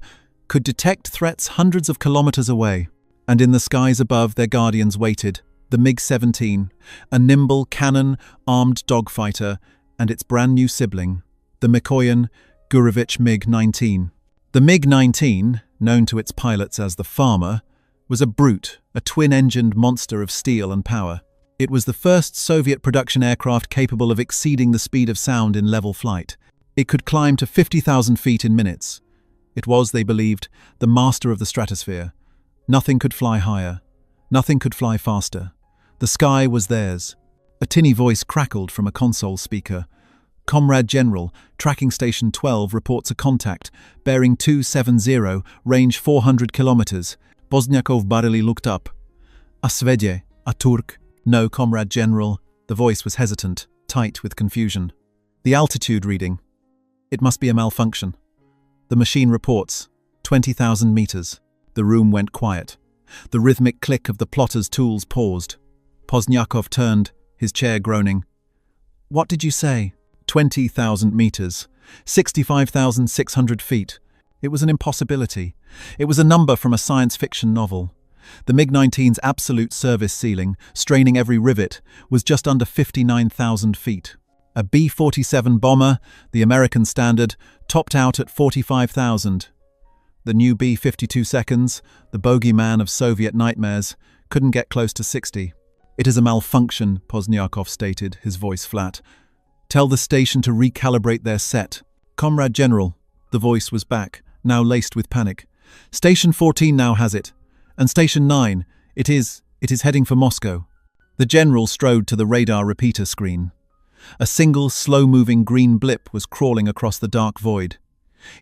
could detect threats hundreds of kilometers away. And in the skies above, their guardians waited, the MiG-17, a nimble, cannon-armed dogfighter, and its brand-new sibling, the Mikoyan Gurevich MiG-19. The MiG-19, known to its pilots as the Farmer, was a brute, a twin-engined monster of steel and power. It was the first Soviet production aircraft capable of exceeding the speed of sound in level flight. It could climb to 50,000 feet in minutes. It was, they believed, the master of the stratosphere. Nothing could fly higher. Nothing could fly faster. The sky was theirs. A tinny voice crackled from a console speaker. Comrade General, Tracking Station 12 reports a contact, bearing 270, range 400 kilometers. Poznyakov barely looked up. A Svedje, a Turk. No, Comrade General. The voice was hesitant, tight with confusion. The altitude reading. It must be a malfunction. The machine reports, 20,000 meters. The room went quiet. The rhythmic click of the plotter's tools paused. Poznyakov turned, his chair groaning. What did you say? 20,000 meters. 65,600 feet. It was an impossibility. It was a number from a science fiction novel. The MiG-19's absolute service ceiling, straining every rivet, was just under 59,000 feet. A B-47 bomber, the American standard, topped out at 45,000. The new B-52 seconds, the bogeyman of Soviet nightmares, couldn't get close to 60. It is a malfunction, Poznyakov stated, his voice flat. Tell the station to recalibrate their set. Comrade General, the voice was back, now laced with panic. Station 14 now has it. And Station 9, it is heading for Moscow. The general strode to the radar repeater screen. A single, slow-moving green blip was crawling across the dark void.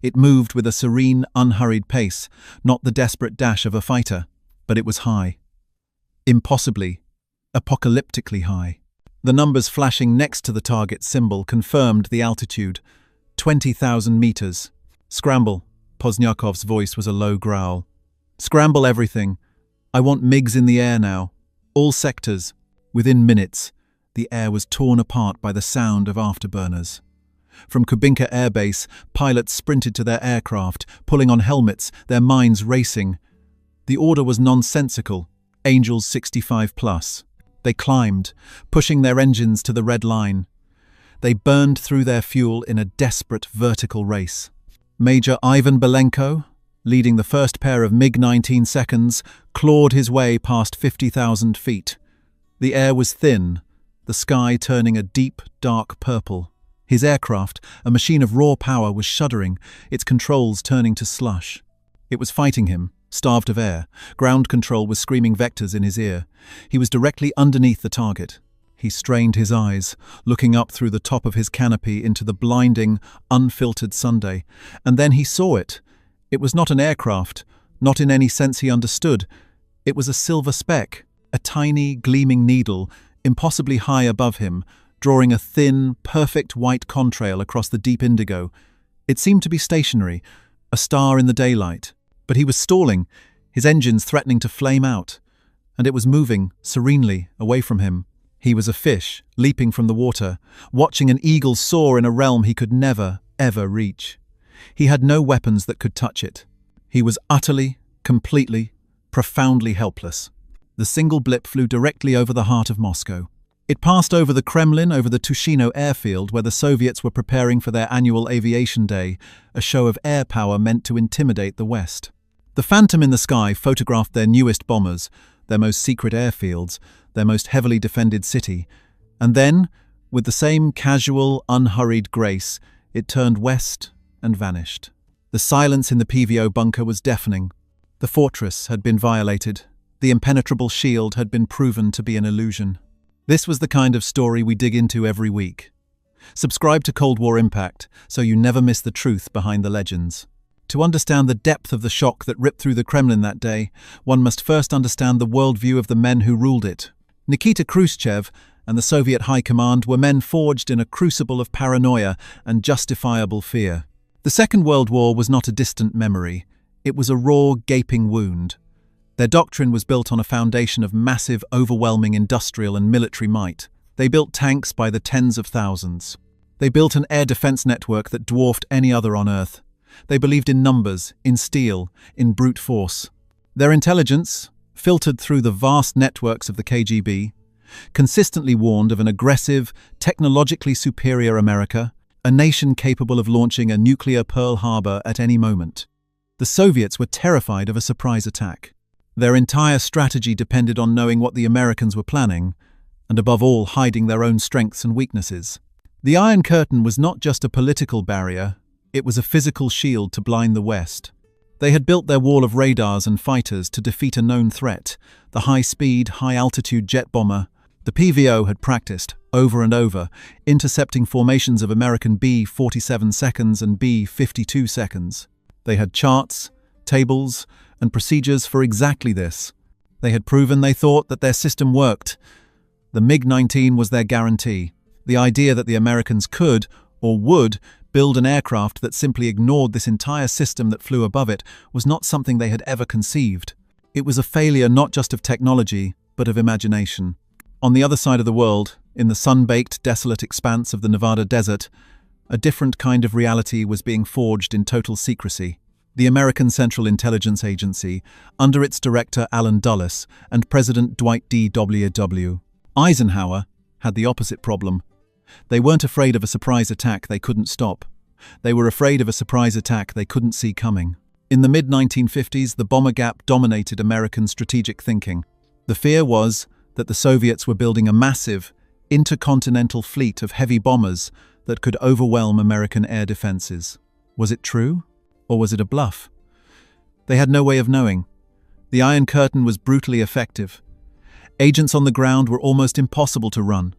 It moved with a serene, unhurried pace, not the desperate dash of a fighter, but it was high. Impossibly, apocalyptically high. The numbers flashing next to the target symbol confirmed the altitude, 20,000 meters. Scramble, Pozniakov's voice was a low growl. Scramble everything. I want MiGs in the air now. All sectors. Within minutes, the air was torn apart by the sound of afterburners. From Kubinka Air Base, pilots sprinted to their aircraft, pulling on helmets, their minds racing. The order was nonsensical. Angels 65 plus. They climbed, pushing their engines to the red line. They burned through their fuel in a desperate vertical race. Major Ivan Belenko, leading the first pair of MiG-19 seconds, clawed his way past 50,000 feet. The air was thin, the sky turning a deep, dark purple. His aircraft, a machine of raw power, was shuddering, its controls turning to slush. It was fighting him, starved of air. Ground control was screaming vectors in his ear. He was directly underneath the target. He strained his eyes, looking up through the top of his canopy into the blinding, unfiltered Sunday. And then he saw it. It was not an aircraft, not in any sense he understood. It was a silver speck, a tiny, gleaming needle, impossibly high above him, drawing a thin, perfect white contrail across the deep indigo. It seemed to be stationary, a star in the daylight. But he was stalling, his engines threatening to flame out. And it was moving, serenely, away from him. He was a fish, leaping from the water, watching an eagle soar in a realm he could never, ever reach. He had no weapons that could touch it. He was utterly, completely, profoundly helpless. The single blip flew directly over the heart of Moscow. It passed over the Kremlin, over the Tushino airfield, where the Soviets were preparing for their annual Aviation Day, a show of air power meant to intimidate the West. The phantom in the sky photographed their newest bombers, their most secret airfields, their most heavily defended city. And then, with the same casual, unhurried grace, it turned west and vanished. The silence in the PVO bunker was deafening. The fortress had been violated. The impenetrable shield had been proven to be an illusion. This was the kind of story we dig into every week. Subscribe to Cold War Impact so you never miss the truth behind the legends. To understand the depth of the shock that ripped through the Kremlin that day, one must first understand the worldview of the men who ruled it. Nikita Khrushchev and the Soviet High Command were men forged in a crucible of paranoia and justifiable fear. The Second World War was not a distant memory. It was a raw, gaping wound. Their doctrine was built on a foundation of massive, overwhelming industrial and military might. They built tanks by the tens of thousands. They built an air defense network that dwarfed any other on Earth. They believed in numbers, in steel, in brute force. Their intelligence, filtered through the vast networks of the KGB, consistently warned of an aggressive, technologically superior America, a nation capable of launching a nuclear Pearl Harbor at any moment. The Soviets were terrified of a surprise attack. Their entire strategy depended on knowing what the Americans were planning, and above all, hiding their own strengths and weaknesses. The Iron Curtain was not just a political barrier, it was a physical shield to blind the West. They had built their wall of radars and fighters to defeat a known threat, the high-speed, high-altitude jet bomber. The PVO had practiced, over and over, intercepting formations of American B-47 seconds and B-52 seconds. They had charts, tables, and procedures for exactly this. They had proven, they thought, that their system worked. The MiG-19 was their guarantee. The idea that the Americans could, or would, build an aircraft that simply ignored this entire system that flew above it was not something they had ever conceived. It was a failure not just of technology, but of imagination. On the other side of the world, in the sun-baked, desolate expanse of the Nevada desert, a different kind of reality was being forged in total secrecy. The American Central Intelligence Agency, under its director Allen Dulles and President Dwight D.W. Eisenhower, had the opposite problem. They weren't afraid of a surprise attack they couldn't stop. They were afraid of a surprise attack they couldn't see coming. In the mid-1950s, the bomber gap dominated American strategic thinking. The fear was that the Soviets were building a massive, intercontinental fleet of heavy bombers that could overwhelm American air defenses. Was it true? Or was it a bluff? They had no way of knowing. The Iron Curtain was brutally effective. Agents on the ground were almost impossible to run.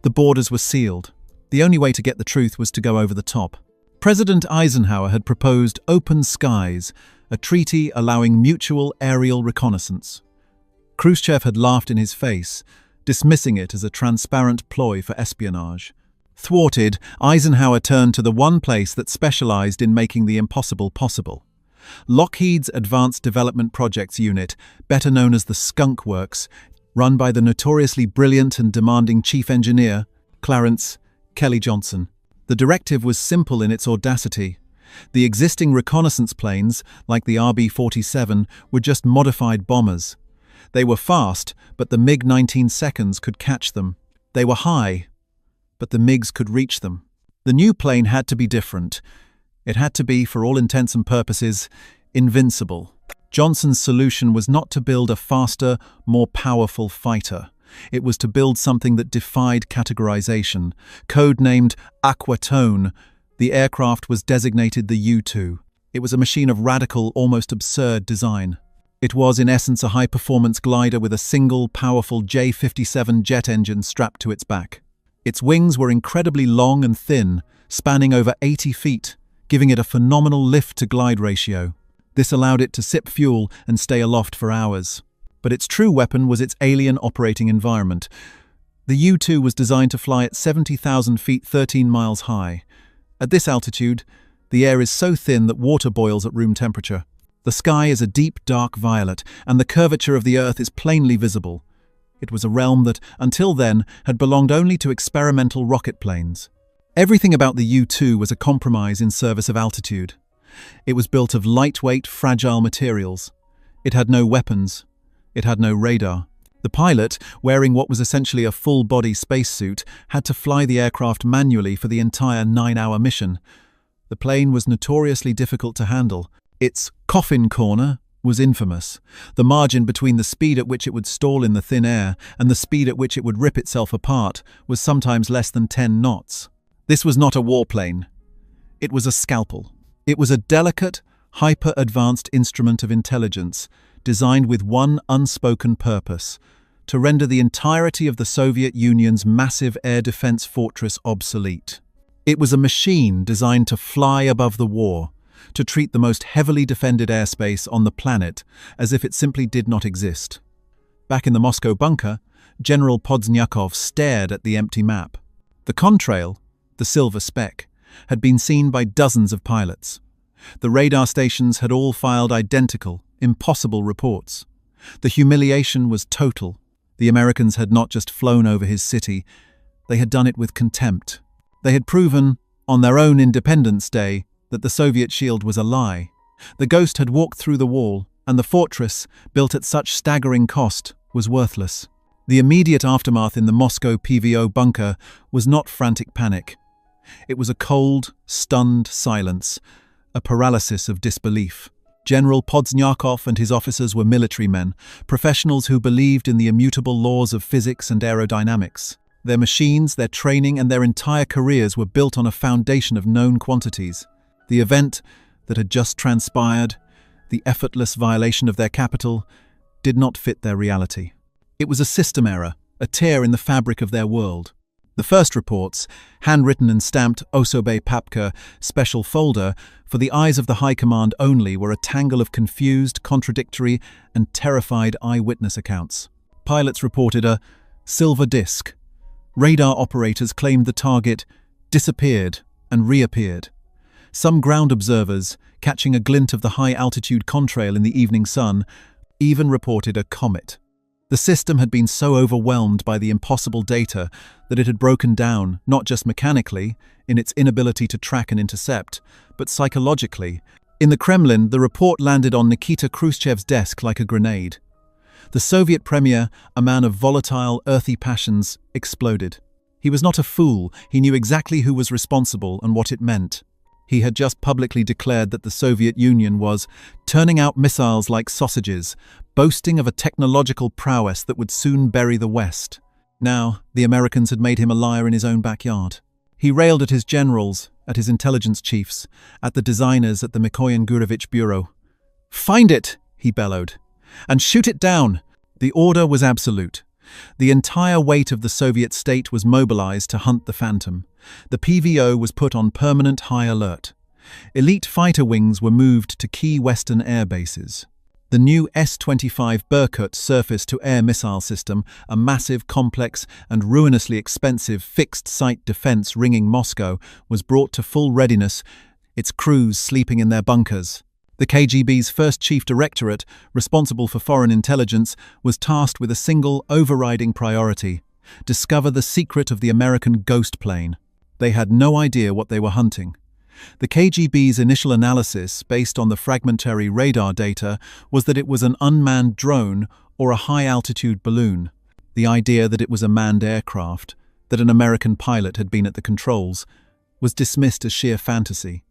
The borders were sealed. The only way to get the truth was to go over the top. President Eisenhower had proposed open skies, a treaty allowing mutual aerial reconnaissance. Khrushchev had laughed in his face, dismissing it as a transparent ploy for espionage. Thwarted, Eisenhower turned to the one place that specialized in making the impossible possible. Lockheed's Advanced Development Projects Unit, better known as the Skunk Works, run by the notoriously brilliant and demanding chief engineer, Clarence Kelly Johnson. The directive was simple in its audacity. The existing reconnaissance planes, like the RB-47, were just modified bombers. They were fast, but the MiG-19 seconds could catch them. They were high, but the MiGs could reach them. The new plane had to be different. It had to be, for all intents and purposes, invincible. Johnson's solution was not to build a faster, more powerful fighter. It was to build something that defied categorization. Codenamed Aquatone, the aircraft was designated the U-2. It was a machine of radical, almost absurd design. It was, in essence, a high-performance glider with a single, powerful J-57 jet engine strapped to its back. Its wings were incredibly long and thin, spanning over 80 feet, giving it a phenomenal lift-to-glide ratio. This allowed it to sip fuel and stay aloft for hours. But its true weapon was its alien operating environment. The U-2 was designed to fly at 70,000 feet 13 miles high. At this altitude, the air is so thin that water boils at room temperature. The sky is a deep, dark violet, and the curvature of the Earth is plainly visible. It was a realm that, until then, had belonged only to experimental rocket planes. Everything about the U-2 was a compromise in service of altitude. It was built of lightweight, fragile materials. It had no weapons. It had no radar. The pilot, wearing what was essentially a full-body spacesuit, had to fly the aircraft manually for the entire 9-hour mission. The plane was notoriously difficult to handle. Its coffin corner was infamous. The margin between the speed at which it would stall in the thin air and the speed at which it would rip itself apart was sometimes less than 10 knots. This was not a warplane. It was a scalpel. It was a delicate, hyper-advanced instrument of intelligence, designed with one unspoken purpose: to render the entirety of the Soviet Union's massive air defense fortress obsolete. It was a machine designed to fly above the war, to treat the most heavily defended airspace on the planet as if it simply did not exist. Back in the Moscow bunker, General Podznyakov stared at the empty map. The contrail, the silver speck, had been seen by dozens of pilots. The radar stations had all filed identical, impossible reports. The humiliation was total. The Americans had not just flown over his city, they had done it with contempt. They had proven, on their own Independence Day, that the Soviet shield was a lie. The ghost had walked through the wall, and the fortress, built at such staggering cost, was worthless. The immediate aftermath in the Moscow PVO bunker was not frantic panic. It was a cold, stunned silence, a paralysis of disbelief. General Podznyakov and his officers were military men, professionals who believed in the immutable laws of physics and aerodynamics. Their machines, their training, and their entire careers were built on a foundation of known quantities. The event that had just transpired, the effortless violation of their capital, did not fit their reality. It was a system error, a tear in the fabric of their world. The first reports, handwritten and stamped Osobay Papka special folder, for the eyes of the High Command only, were a tangle of confused, contradictory, and terrified eyewitness accounts. Pilots reported a silver disc. Radar operators claimed the target disappeared and reappeared. Some ground observers, catching a glint of the high-altitude contrail in the evening sun, even reported a comet. The system had been so overwhelmed by the impossible data that it had broken down, not just mechanically, in its inability to track and intercept, but psychologically. In the Kremlin, the report landed on Nikita Khrushchev's desk like a grenade. The Soviet premier, a man of volatile, earthy passions, exploded. He was not a fool. He knew exactly who was responsible and what it meant. He had just publicly declared that the Soviet Union was turning out missiles like sausages, boasting of a technological prowess that would soon bury the West. Now, the Americans had made him a liar in his own backyard. He railed at his generals, at his intelligence chiefs, at the designers at the Mikoyan Gurevich Bureau. "Find it," he bellowed, "and shoot it down." The order was absolute. The entire weight of the Soviet state was mobilized to hunt the Phantom. The PVO was put on permanent high alert. Elite fighter wings were moved to key Western air bases. The new S-25 Berkut surface-to-air missile system, a massive, complex, and ruinously expensive fixed-site defense ringing Moscow, was brought to full readiness, its crews sleeping in their bunkers. The KGB's first chief directorate, responsible for foreign intelligence, was tasked with a single, overriding priority: discover the secret of the American ghost plane. They had no idea what they were hunting. The KGB's initial analysis, based on the fragmentary radar data, was that it was an unmanned drone or a high-altitude balloon. The idea that it was a manned aircraft, that an American pilot had been at the controls, was dismissed as sheer fantasy.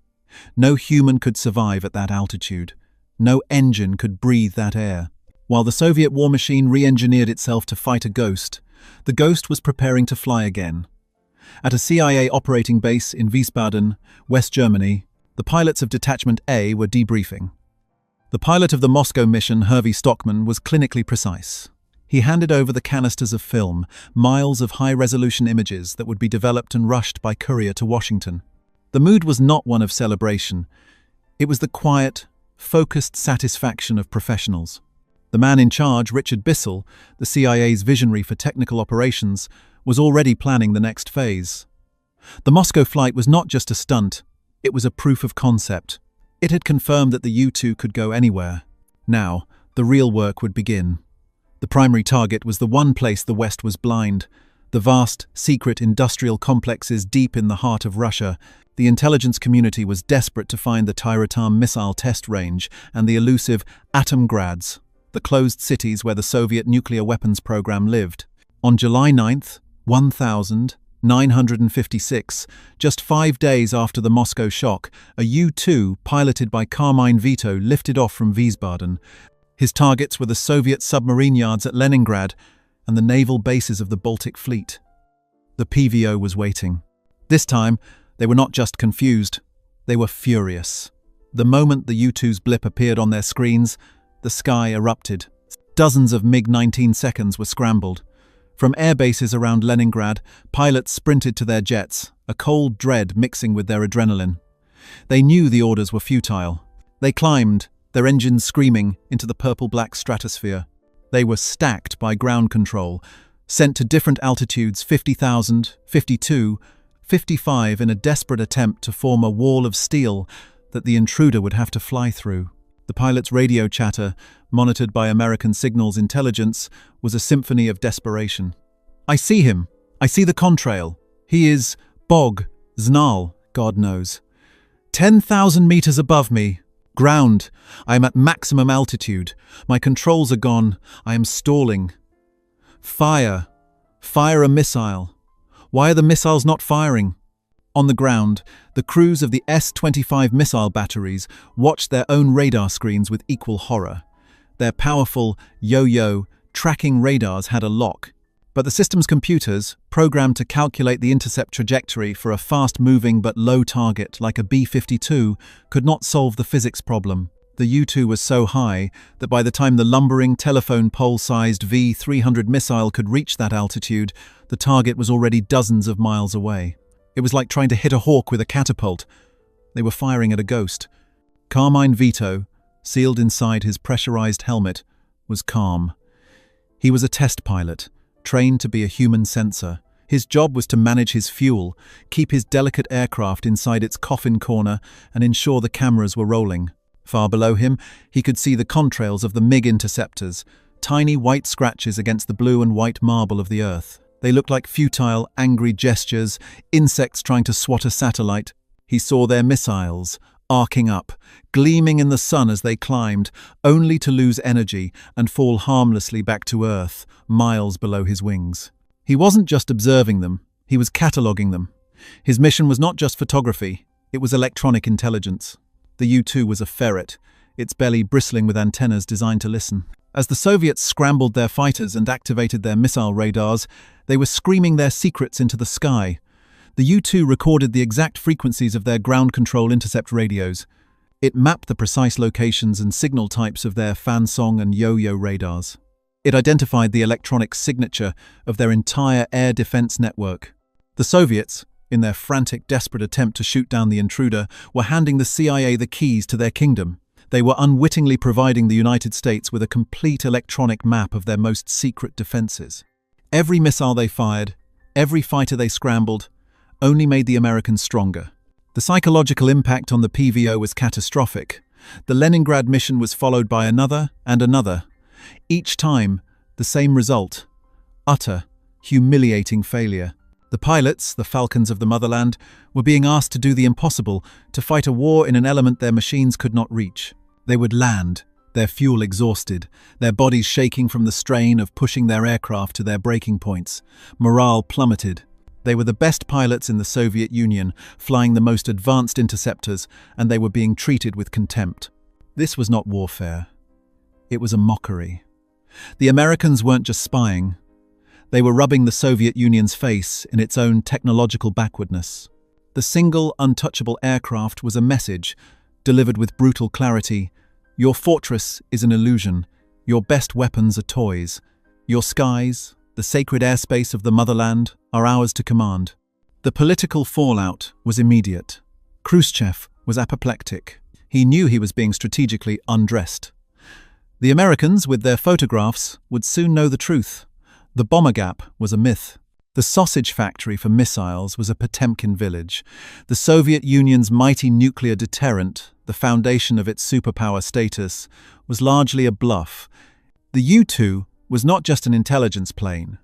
No human could survive at that altitude. No engine could breathe that air. While the Soviet war machine re-engineered itself to fight a ghost, the ghost was preparing to fly again. At a CIA operating base in Wiesbaden, West Germany, the pilots of Detachment A were debriefing. The pilot of the Moscow mission, Hervey Stockman, was clinically precise. He handed over the canisters of film, miles of high-resolution images that would be developed and rushed by courier to Washington. The mood was not one of celebration. It was the quiet, focused satisfaction of professionals. The man in charge, Richard Bissell, the CIA's visionary for technical operations, was already planning the next phase. The Moscow flight was not just a stunt, it was a proof of concept. It had confirmed that the U-2 could go anywhere. Now, the real work would begin. The primary target was the one place the West was blind, the vast, secret industrial complexes deep in the heart of Russia. The intelligence community was desperate to find the Tyuratam missile test range and the elusive Atomgrads, the closed cities where the Soviet nuclear weapons program lived. On July 9th, 1956, just 5 days after the Moscow shock, a U-2 piloted by Carmine Vito lifted off from Wiesbaden. His targets were the Soviet submarine yards at Leningrad and the naval bases of the Baltic Fleet. The PVO was waiting. This time, they were not just confused, they were furious. The moment the U-2's blip appeared on their screens, the sky erupted. Dozens of MiG-19 seconds were scrambled. From airbases around Leningrad, pilots sprinted to their jets, a cold dread mixing with their adrenaline. They knew the orders were futile. They climbed, their engines screaming, into the purple-black stratosphere. They were stacked by ground control, sent to different altitudes 50,000, 52, 55 in a desperate attempt to form a wall of steel that the intruder would have to fly through. The pilot's radio chatter, monitored by American signals intelligence, was a symphony of desperation. "I see him. I see the contrail. He is Bog, Znal, God knows. 10,000 meters above me. Ground. I am at maximum altitude. My controls are gone. I am stalling. Fire. Fire a missile. Why are the missiles not firing?" On the ground, the crews of the S-25 missile batteries watched their own radar screens with equal horror. Their powerful, yo-yo, tracking radars had a lock, but the system's computers, programmed to calculate the intercept trajectory for a fast-moving but low target like a B-52, could not solve the physics problem. The U-2 was so high that by the time the lumbering, telephone pole-sized V-300 missile could reach that altitude, the target was already dozens of miles away. It was like trying to hit a hawk with a catapult. They were firing at a ghost. Carmine Vito, sealed inside his pressurized helmet, was calm. He was a test pilot, trained to be a human sensor. His job was to manage his fuel, keep his delicate aircraft inside its coffin corner, and ensure the cameras were rolling. Far below him, he could see the contrails of the MiG interceptors, tiny white scratches against the blue and white marble of the Earth. They looked like futile, angry gestures, insects trying to swat a satellite. He saw their missiles, arcing up, gleaming in the sun as they climbed, only to lose energy and fall harmlessly back to Earth, miles below his wings. He wasn't just observing them, he was cataloguing them. His mission was not just photography, it was electronic intelligence. The U-2 was a ferret, its belly bristling with antennas designed to listen. As the Soviets scrambled their fighters and activated their missile radars, they were screaming their secrets into the sky. The U-2 recorded the exact frequencies of their ground control intercept radios. It mapped the precise locations and signal types of their fansong and yo-yo radars. It identified the electronic signature of their entire air defense network. The Soviets, in their frantic, desperate attempt to shoot down the intruder, were handing the CIA the keys to their kingdom. They were unwittingly providing the United States with a complete electronic map of their most secret defenses. Every missile they fired, every fighter they scrambled, only made the Americans stronger. The psychological impact on the PVO was catastrophic. The Leningrad mission was followed by another and another. Each time, the same result: utter, humiliating failure. The pilots, the Falcons of the motherland, were being asked to do the impossible, to fight a war in an element their machines could not reach. They would land, their fuel exhausted, their bodies shaking from the strain of pushing their aircraft to their breaking points. Morale plummeted. They were the best pilots in the Soviet Union, flying the most advanced interceptors, and they were being treated with contempt. This was not warfare. It was a mockery. The Americans weren't just spying. They were rubbing the Soviet Union's face in its own technological backwardness. The single, untouchable aircraft was a message, delivered with brutal clarity. Your fortress is an illusion. Your best weapons are toys. Your skies, the sacred airspace of the motherland, are ours to command. The political fallout was immediate. Khrushchev was apoplectic. He knew he was being strategically undressed. The Americans, with their photographs, would soon know the truth. The bomber gap was a myth. The sausage factory for missiles was a Potemkin village. The Soviet Union's mighty nuclear deterrent, the foundation of its superpower status, was largely a bluff. The U-2 was not just an intelligence plane.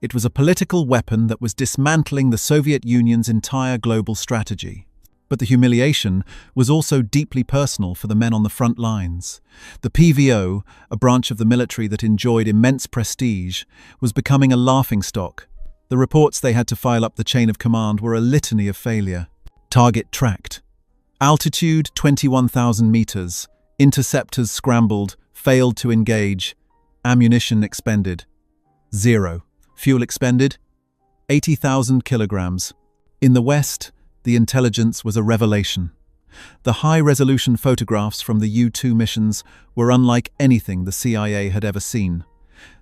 It was a political weapon that was dismantling the Soviet Union's entire global strategy. But the humiliation was also deeply personal for the men on the front lines. The PVO, a branch of the military that enjoyed immense prestige, was becoming a laughingstock. The reports they had to file up the chain of command were a litany of failure. Target tracked. Altitude 21,000 meters. Interceptors scrambled, failed to engage. Ammunition expended. 0. Fuel expended? 80,000 kilograms. In the West, the intelligence was a revelation. The high-resolution photographs from the U-2 missions were unlike anything the CIA had ever seen.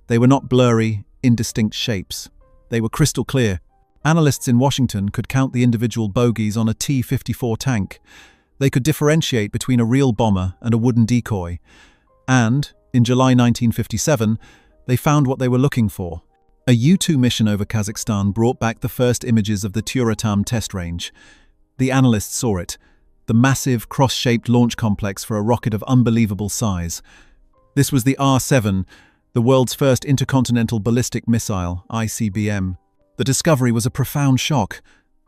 They were not blurry, indistinct shapes. They were crystal clear. Analysts in Washington could count the individual bogies on a T-54 tank. They could differentiate between a real bomber and a wooden decoy. And, in July 1957, they found what they were looking for. A U-2 mission over Kazakhstan brought back the first images of the Turatam test range. The analysts saw it, the massive, cross-shaped launch complex for a rocket of unbelievable size. This was the R-7, the world's first intercontinental ballistic missile, ICBM. The discovery was a profound shock,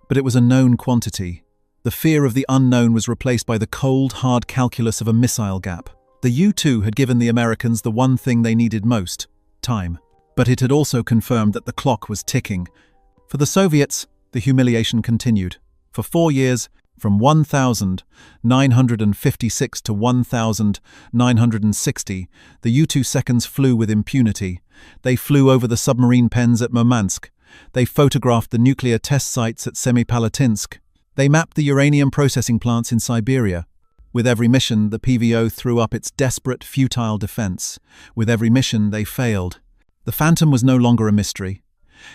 but it was a known quantity. The fear of the unknown was replaced by the cold, hard calculus of a missile gap. The U-2 had given the Americans the one thing they needed most: time. But it had also confirmed that the clock was ticking. For the Soviets, the humiliation continued. For 4 years, from 1,956 to 1,960, the U-2 seconds flew with impunity. They flew over the submarine pens at Murmansk. They photographed the nuclear test sites at Semipalatinsk. They mapped the uranium processing plants in Siberia. With every mission, the PVO threw up its desperate, futile defense. With every mission, they failed. The Phantom was no longer a mystery.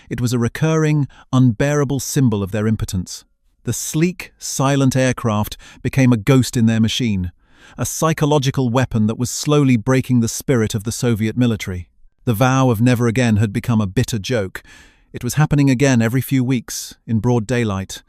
It was a recurring, unbearable symbol of their impotence. The sleek, silent aircraft became a ghost in their machine, a psychological weapon that was slowly breaking the spirit of the Soviet military. The vow of never again had become a bitter joke. It was happening again every few weeks, in broad daylight.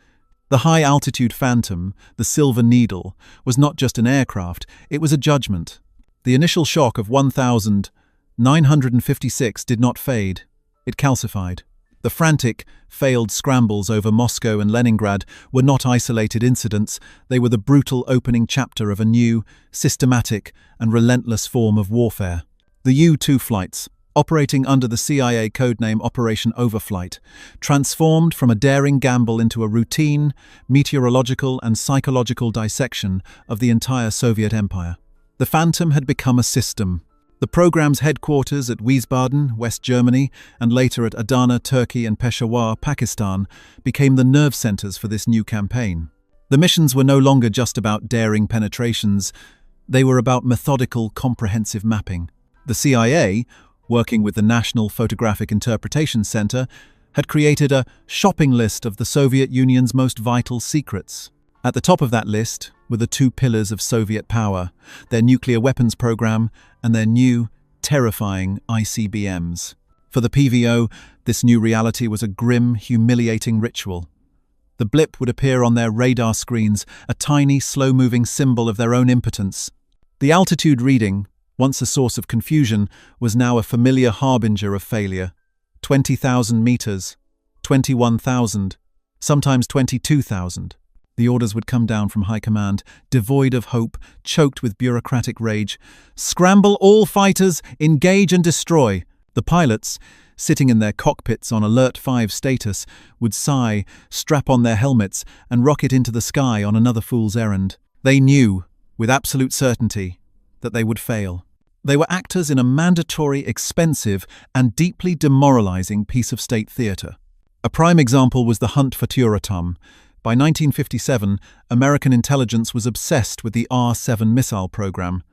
The high-altitude Phantom, the Silver Needle, was not just an aircraft, it was a judgment. The initial shock of 1,956 did not fade. It calcified. The frantic, failed scrambles over Moscow and Leningrad were not isolated incidents. They were the brutal opening chapter of a new, systematic, and relentless form of warfare. The U-2 flights, operating under the CIA codename Operation Overflight, transformed from a daring gamble into a routine, meteorological and psychological dissection of the entire Soviet Empire. The Phantom had become a system. The program's headquarters at Wiesbaden, West Germany, and later at Adana, Turkey, and Peshawar, Pakistan, became the nerve centers for this new campaign. The missions were no longer just about daring penetrations. They were about methodical, comprehensive mapping. The CIA, working with the National Photographic Interpretation Center, had created a shopping list of the Soviet Union's most vital secrets. At the top of that list were the two pillars of Soviet power, their nuclear weapons program and their new, terrifying ICBMs. For the PVO, this new reality was a grim, humiliating ritual. The blip would appear on their radar screens, a tiny, slow-moving symbol of their own impotence. The altitude reading, once a source of confusion, was now a familiar harbinger of failure. 20,000 meters. 21,000, sometimes 22,000. The orders would come down from high command, devoid of hope, choked with bureaucratic rage. Scramble all fighters, engage and destroy. The pilots, sitting in their cockpits on Alert 5 status, would sigh, strap on their helmets, and rocket into the sky on another fool's errand. They knew, with absolute certainty, that they would fail. They were actors in a mandatory, expensive, and deeply demoralizing piece of state theater. A prime example was the hunt for Turatam. By 1957, American intelligence was obsessed with the R-7 missile program.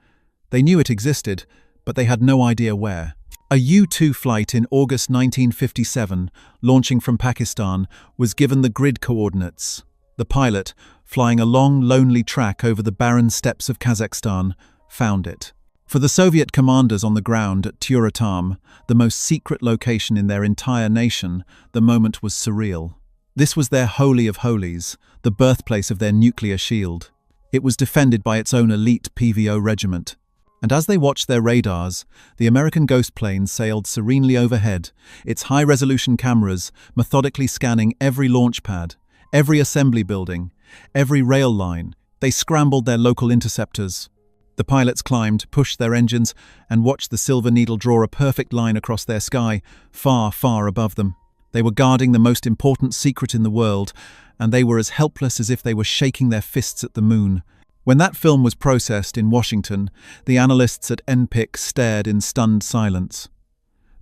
They knew it existed, but they had no idea where. A U-2 flight in August 1957, launching from Pakistan, was given the grid coordinates. The pilot, flying a long, lonely track over the barren steppes of Kazakhstan, found it. For the Soviet commanders on the ground at Turatam, the most secret location in their entire nation, the moment was surreal. This was their holy of holies, the birthplace of their nuclear shield. It was defended by its own elite PVO regiment. And as they watched their radars, the American ghost plane sailed serenely overhead, its high-resolution cameras methodically scanning every launch pad, every assembly building, every rail line. They scrambled their local interceptors. The pilots climbed, pushed their engines, and watched the Silver Needle draw a perfect line across their sky, far, far above them. They were guarding the most important secret in the world, and they were as helpless as if they were shaking their fists at the moon. When that film was processed in Washington, the analysts at NPIC stared in stunned silence.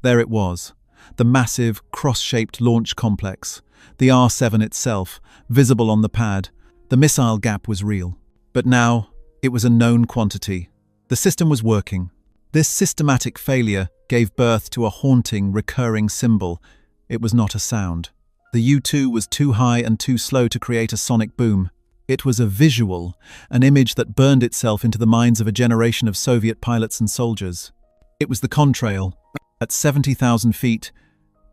There it was, the massive, cross-shaped launch complex, the R-7 itself, visible on the pad. The missile gap was real. But now, it was a known quantity. The system was working. This systematic failure gave birth to a haunting, recurring symbol. It was not a sound. The U-2 was too high and too slow to create a sonic boom. It was a visual, an image that burned itself into the minds of a generation of Soviet pilots and soldiers. It was the contrail. At 70,000 feet,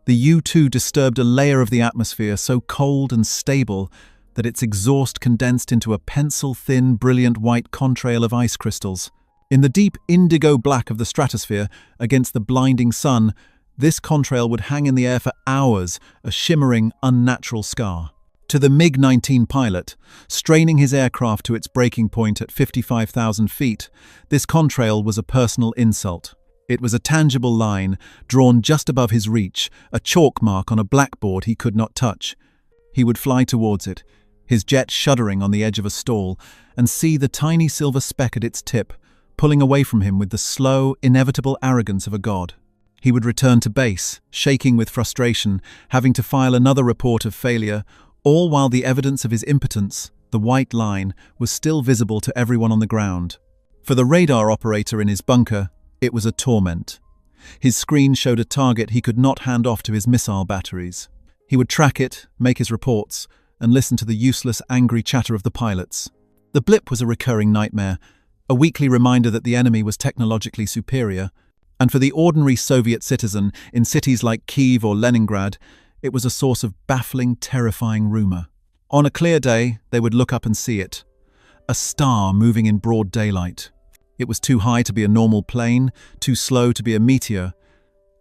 the U-2 disturbed a layer of the atmosphere so cold and stable that its exhaust condensed into a pencil-thin, brilliant white contrail of ice crystals. In the deep indigo black of the stratosphere, against the blinding sun, this contrail would hang in the air for hours, a shimmering, unnatural scar. To the MiG-19 pilot, straining his aircraft to its breaking point at 55,000 feet, this contrail was a personal insult. It was a tangible line, drawn just above his reach, a chalk mark on a blackboard he could not touch. He would fly towards it, his jet shuddering on the edge of a stall, and see the tiny silver speck at its tip, pulling away from him with the slow, inevitable arrogance of a god. He would return to base, shaking with frustration, having to file another report of failure, all while the evidence of his impotence, the white line, was still visible to everyone on the ground. For the radar operator in his bunker, it was a torment. His screen showed a target he could not hand off to his missile batteries. He would track it, make his reports, and listen to the useless, angry chatter of the pilots. The blip was a recurring nightmare, a weekly reminder that the enemy was technologically superior. And for the ordinary Soviet citizen in cities like Kiev or Leningrad, it was a source of baffling, terrifying rumor. On a clear day, they would look up and see it. A star moving in broad daylight. It was too high to be a normal plane, too slow to be a meteor.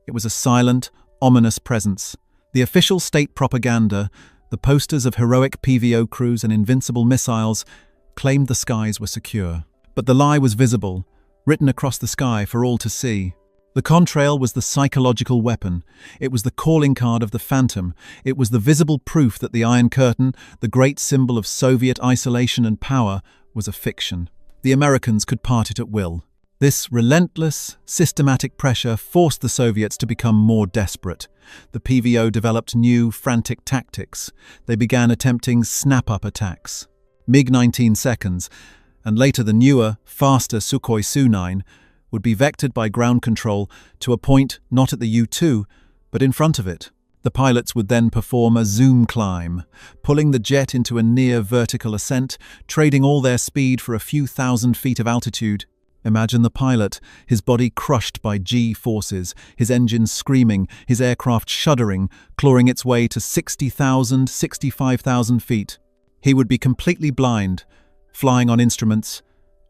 It was a silent, ominous presence. The official state propaganda, the posters of heroic PVO crews and invincible missiles, claimed the skies were secure. But the lie was visible, written across the sky for all to see. The contrail was the psychological weapon. It was the calling card of the phantom. It was the visible proof that the Iron Curtain, the great symbol of Soviet isolation and power, was a fiction. The Americans could part it at will. This relentless, systematic pressure forced the Soviets to become more desperate. The PVO developed new, frantic tactics. They began attempting snap-up attacks. MiG-19 seconds, and later the newer, faster Sukhoi Su-9, would be vectored by ground control to a point not at the U-2, but in front of it. The pilots would then perform a zoom climb, pulling the jet into a near vertical ascent, trading all their speed for a few thousand feet of altitude. Imagine the pilot, his body crushed by G-forces, his engines screaming, his aircraft shuddering, clawing its way to 60,000, 65,000 feet. He would be completely blind, flying on instruments,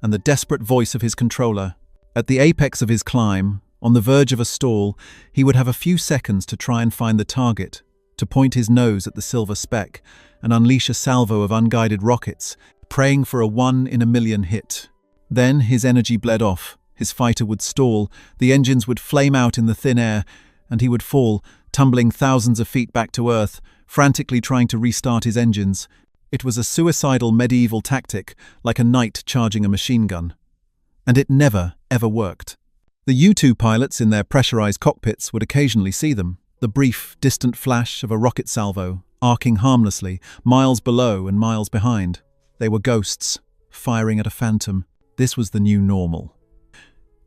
and the desperate voice of his controller. At the apex of his climb, on the verge of a stall, he would have a few seconds to try and find the target. to point his nose at the silver speck and unleash a salvo of unguided rockets, praying for a 1-in-a-million hit. Then his energy bled off, his fighter would stall, the engines would flame out in the thin air, and he would fall, tumbling thousands of feet back to Earth, frantically trying to restart his engines. It was a suicidal medieval tactic, like a knight charging a machine gun. And it never, ever worked. The U-2 pilots in their pressurized cockpits would occasionally see them, the brief, distant flash of a rocket salvo, arcing harmlessly, miles below and miles behind. They were ghosts, firing at a phantom. This was the new normal.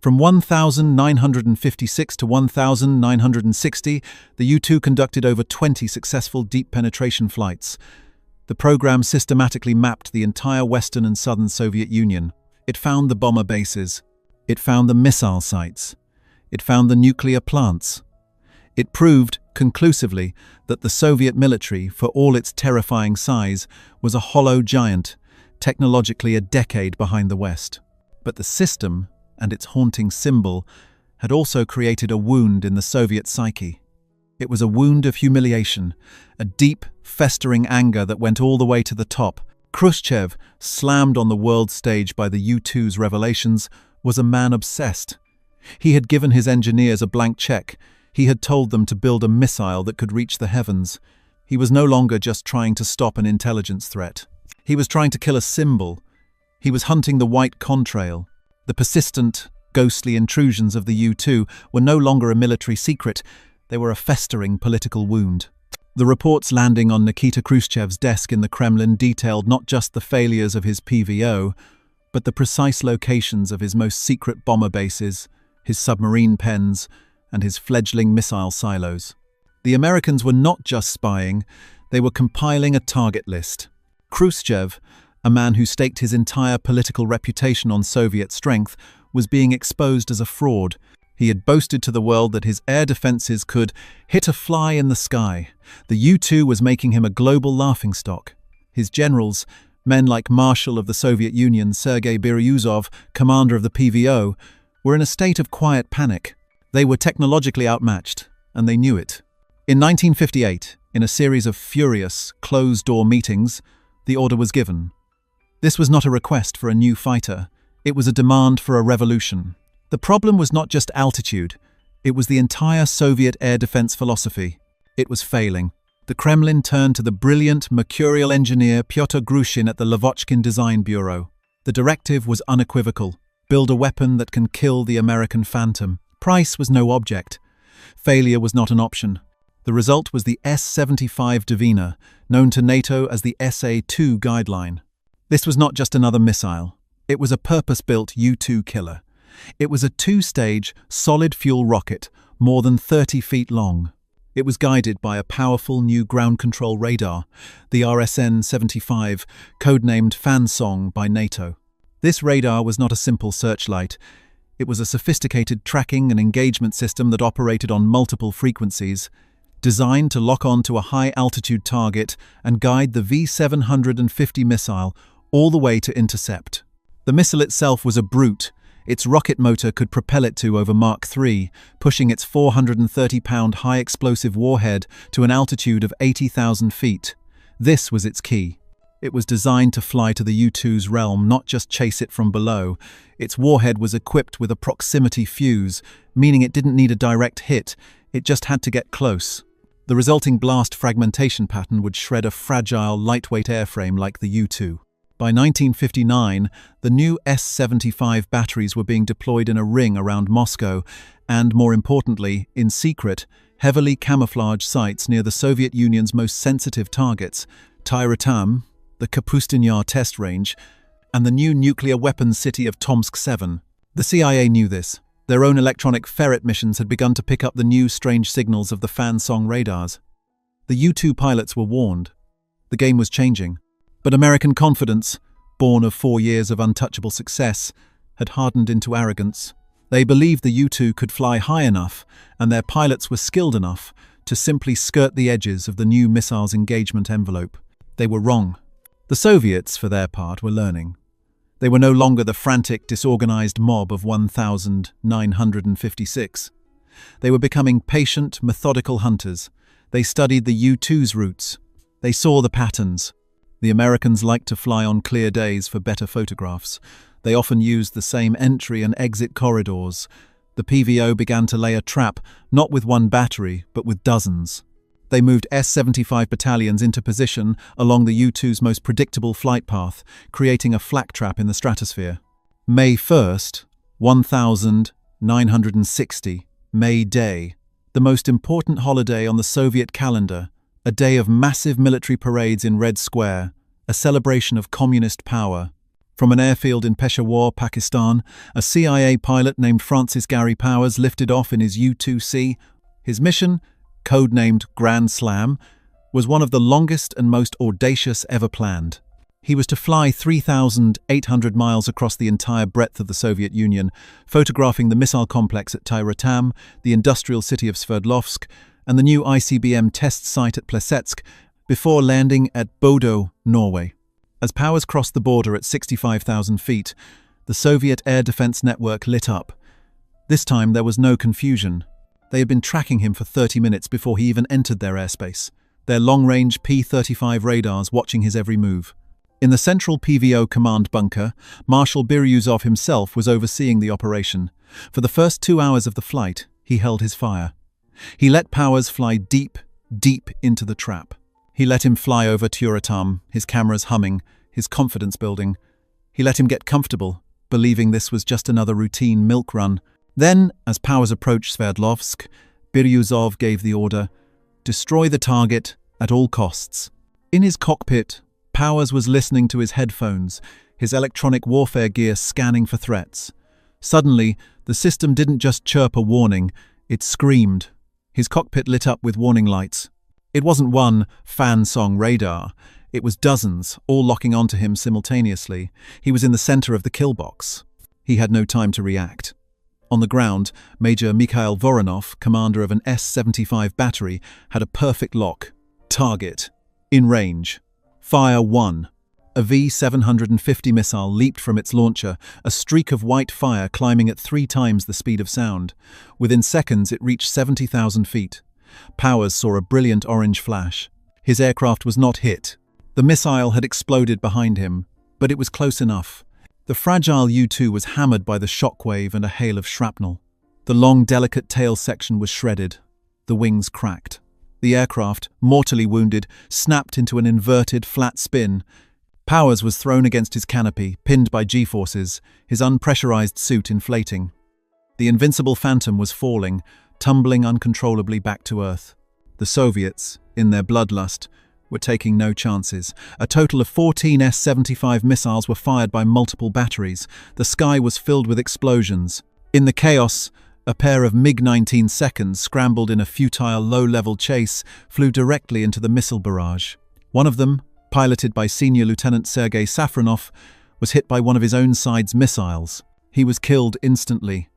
From 1956 to 1960, the U-2 conducted over 20 successful deep penetration flights. The program systematically mapped the entire Western and Southern Soviet Union. It found the bomber bases. It found the missile sites. It found the nuclear plants. It proved, conclusively, that the Soviet military, for all its terrifying size, was a hollow giant, technologically a decade behind the West. But the system, and its haunting symbol, had also created a wound in the Soviet psyche. It was a wound of humiliation, a deep, festering anger that went all the way to the top. Khrushchev, slammed on the world stage by the U-2's revelations, was a man obsessed. He had given his engineers a blank check. He had told them to build a missile that could reach the heavens. He was no longer just trying to stop an intelligence threat. He was trying to kill a symbol. He was hunting the white contrail. The persistent, ghostly intrusions of the U-2 were no longer a military secret. They were a festering political wound. The reports landing on Nikita Khrushchev's desk in the Kremlin detailed not just the failures of his PVO, but the precise locations of his most secret bomber bases, his submarine pens, and his fledgling missile silos. The Americans were not just spying, they were compiling a target list. Khrushchev, a man who staked his entire political reputation on Soviet strength, was being exposed as a fraud. He had boasted to the world that his air defenses could hit a fly in the sky. The U-2 was making him a global laughingstock. His generals, men like Marshal of the Soviet Union Sergei Biryuzov, commander of the PVO, were in a state of quiet panic. They were technologically outmatched, and they knew it. In 1958, in a series of furious, closed-door meetings, the order was given. This was not a request for a new fighter. It was a demand for a revolution. The problem was not just altitude. It was the entire Soviet air defense philosophy. It was failing. The Kremlin turned to the brilliant, mercurial engineer Pyotr Grushin at the Lavochkin Design Bureau. The directive was unequivocal. Build a weapon that can kill the American Phantom. Price was no object. Failure was not an option. The result was the S-75 Divina, known to NATO as the SA-2 guideline. This was not just another missile. It was a purpose-built U-2 killer. It was a two-stage, solid-fuel rocket, more than 30 feet long. It was guided by a powerful new ground control radar, the RSN-75, codenamed Fansong by NATO. This radar was not a simple searchlight. It was a sophisticated tracking and engagement system that operated on multiple frequencies, designed to lock on to a high-altitude target and guide the V-750 missile all the way to intercept. The missile itself was a brute. Its rocket motor could propel it to over Mach 3, pushing its 430-pound high-explosive warhead to an altitude of 80,000 feet. This was its key. It was designed to fly to the U-2's realm, not just chase it from below. Its warhead was equipped with a proximity fuse, meaning it didn't need a direct hit, it just had to get close. The resulting blast fragmentation pattern would shred a fragile, lightweight airframe like the U-2. By 1959, the new S-75 batteries were being deployed in a ring around Moscow and, more importantly, in secret, heavily camouflaged sites near the Soviet Union's most sensitive targets, Tyuratam, the Kapustin Yar test range, and the new nuclear weapons city of Tomsk-7. The CIA knew this. Their own electronic ferret missions had begun to pick up the new strange signals of the Fansong radars. The U-2 pilots were warned. The game was changing. But American confidence, born of 4 years of untouchable success, had hardened into arrogance. They believed the U-2 could fly high enough, and their pilots were skilled enough to simply skirt the edges of the new missile's engagement envelope. They were wrong. The Soviets, for their part, were learning. They were no longer the frantic, disorganized mob of 1956. They were becoming patient, methodical hunters. They studied the U-2's routes. They saw the patterns. The Americans liked to fly on clear days for better photographs. They often used the same entry and exit corridors. The PVO began to lay a trap, not with one battery, but with dozens. They moved S-75 battalions into position along the U-2's most predictable flight path, creating a flak trap in the stratosphere. May 1st, 1960, May Day, the most important holiday on the Soviet calendar, a day of massive military parades in Red Square, a celebration of communist power. From an airfield in Peshawar, Pakistan, a CIA pilot named Francis Gary Powers lifted off in his U-2C. His mission, codenamed Grand Slam, was one of the longest and most audacious ever planned. He was to fly 3,800 miles across the entire breadth of the Soviet Union, photographing the missile complex at Tyuratam, the industrial city of Sverdlovsk, and the new ICBM test site at Plesetsk, before landing at Bodø, Norway. As Powers crossed the border at 65,000 feet, the Soviet air defense network lit up. This time there was no confusion. They had been tracking him for 30 minutes before he even entered their airspace, their long-range P-35 radars watching his every move. In the central PVO command bunker, Marshal Biryuzov himself was overseeing the operation. For the first 2 hours of the flight, he held his fire. He let Powers fly deep, deep into the trap. He let him fly over Tyuratam, his cameras humming, his confidence building. He let him get comfortable, believing this was just another routine milk run. Then, as Powers approached Sverdlovsk, Biryuzov gave the order, "Destroy the target at all costs." In his cockpit, Powers was listening to his headphones, his electronic warfare gear scanning for threats. Suddenly, the system didn't just chirp a warning, it screamed. His cockpit lit up with warning lights. It wasn't one fan-song radar. It was dozens, all locking onto him simultaneously. He was in the center of the kill box. He had no time to react. On the ground, Major Mikhail Voronov, commander of an S-75 battery, had a perfect lock. Target. In range. Fire 1. A V-750 missile leaped from its launcher, a streak of white fire climbing at 3 times the speed of sound. Within seconds, it reached 70,000 feet. Powers saw a brilliant orange flash. His aircraft was not hit. The missile had exploded behind him, but it was close enough. The fragile U-2 was hammered by the shockwave and a hail of shrapnel. The long, delicate tail section was shredded. The wings cracked. The aircraft, mortally wounded, snapped into an inverted, flat spin. Powers was thrown against his canopy, pinned by G-forces, his unpressurized suit inflating. The invincible Phantom was falling, tumbling uncontrollably back to Earth. The Soviets, in their bloodlust, were taking no chances. A total of 14 S-75 missiles were fired by multiple batteries. The sky was filled with explosions. In the chaos, a pair of MiG-19 seconds, scrambled in a futile, low-level chase, flew directly into the missile barrage. One of them, piloted by Senior Lieutenant Sergei Safronov, was hit by one of his own side's missiles. He was killed instantly.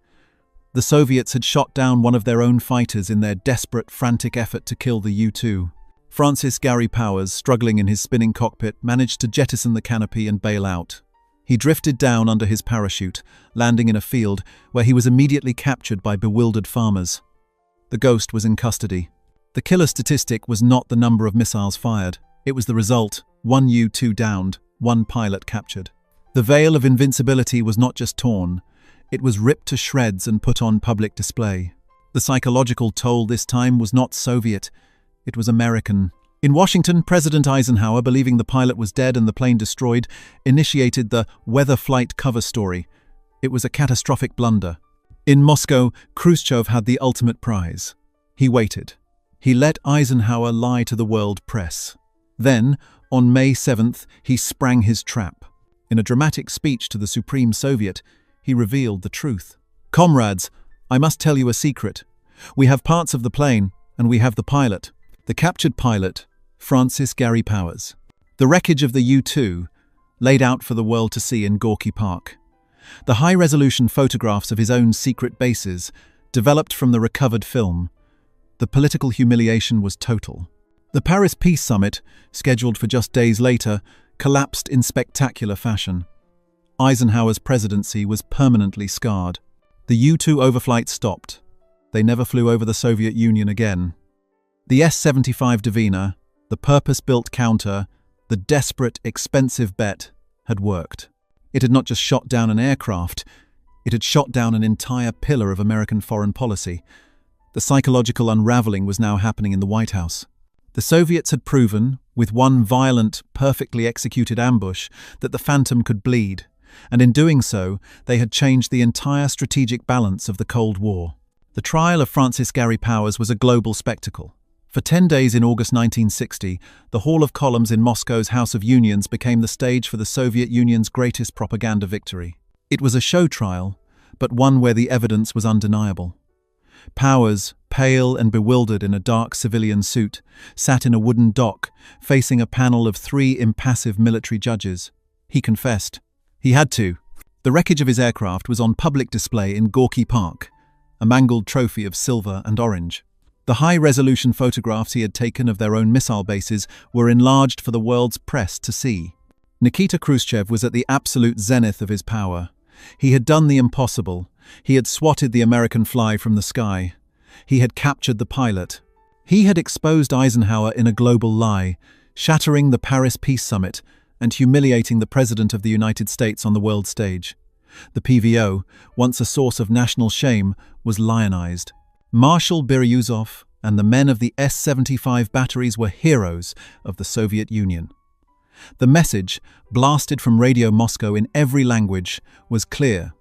The Soviets had shot down one of their own fighters in their desperate, frantic effort to kill the U-2. Francis Gary Powers, struggling in his spinning cockpit, managed to jettison the canopy and bail out. He drifted down under his parachute, landing in a field where he was immediately captured by bewildered farmers. The Ghost was in custody. The killer statistic was not the number of missiles fired. It was the result: 1 U-2 downed, 1 pilot captured. The veil of invincibility was not just torn, it was ripped to shreds and put on public display. The psychological toll this time was not Soviet, it was American. In Washington, President Eisenhower, believing the pilot was dead and the plane destroyed, initiated the weather flight cover story. It was a catastrophic blunder. In Moscow, Khrushchev had the ultimate prize. He waited. He let Eisenhower lie to the world press. Then, on May 7th, he sprang his trap. In a dramatic speech to the Supreme Soviet, he revealed the truth. "Comrades, I must tell you a secret. We have parts of the plane, and we have the pilot." The captured pilot, Francis Gary Powers. The wreckage of the U-2, laid out for the world to see in Gorky Park. The high-resolution photographs of his own secret bases, developed from the recovered film. The political humiliation was total. The Paris Peace Summit, scheduled for just days later, collapsed in spectacular fashion. Eisenhower's presidency was permanently scarred. The U-2 overflight stopped. They never flew over the Soviet Union again. The S-75 Divina, the purpose-built counter, the desperate, expensive bet, had worked. It had not just shot down an aircraft, it had shot down an entire pillar of American foreign policy. The psychological unraveling was now happening in the White House. The Soviets had proven, with one violent, perfectly executed ambush, that the Phantom could bleed, and in doing so, they had changed the entire strategic balance of the Cold War. The trial of Francis Gary Powers was a global spectacle. For 10 days in August 1960, the Hall of Columns in Moscow's House of Unions became the stage for the Soviet Union's greatest propaganda victory. It was a show trial, but one where the evidence was undeniable. Powers, pale and bewildered in a dark civilian suit, sat in a wooden dock, facing a panel of 3 impassive military judges. He confessed. He had to. The wreckage of his aircraft was on public display in Gorky Park, a mangled trophy of silver and orange. The high-resolution photographs he had taken of their own missile bases were enlarged for the world's press to see. Nikita Khrushchev was at the absolute zenith of his power. He had done the impossible. He had swatted the American fly from the sky. He had captured the pilot. He had exposed Eisenhower in a global lie, shattering the Paris Peace Summit and humiliating the President of the United States on the world stage. The PVO, once a source of national shame, was lionized. Marshal Biryuzov and the men of the S-75 batteries were heroes of the Soviet Union. The message, blasted from Radio Moscow in every language, was clear.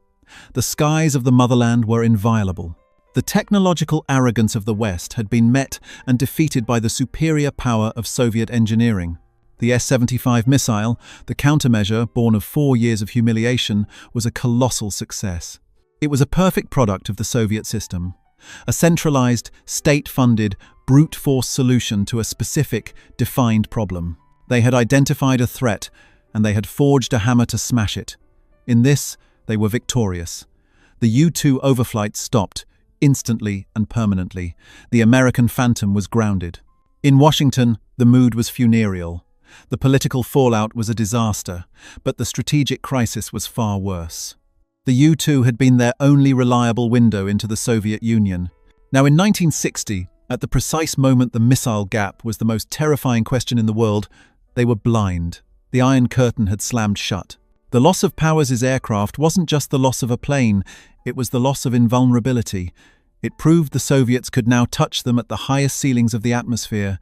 The skies of the motherland were inviolable. The technological arrogance of the West had been met and defeated by the superior power of Soviet engineering. The S-75 missile, the countermeasure born of 4 years of humiliation, was a colossal success. It was a perfect product of the Soviet system. A centralized, state-funded, brute force solution to a specific, defined problem. They had identified a threat, and they had forged a hammer to smash it. In this, they were victorious. The U-2 overflight stopped, instantly and permanently. The American Phantom was grounded. In Washington, the mood was funereal. The political fallout was a disaster, but the strategic crisis was far worse. The U-2 had been their only reliable window into the Soviet Union. Now in 1960, at the precise moment the missile gap was the most terrifying question in the world, they were blind. The Iron Curtain had slammed shut. The loss of Powers' aircraft wasn't just the loss of a plane, it was the loss of invulnerability. It proved the Soviets could now touch them at the highest ceilings of the atmosphere.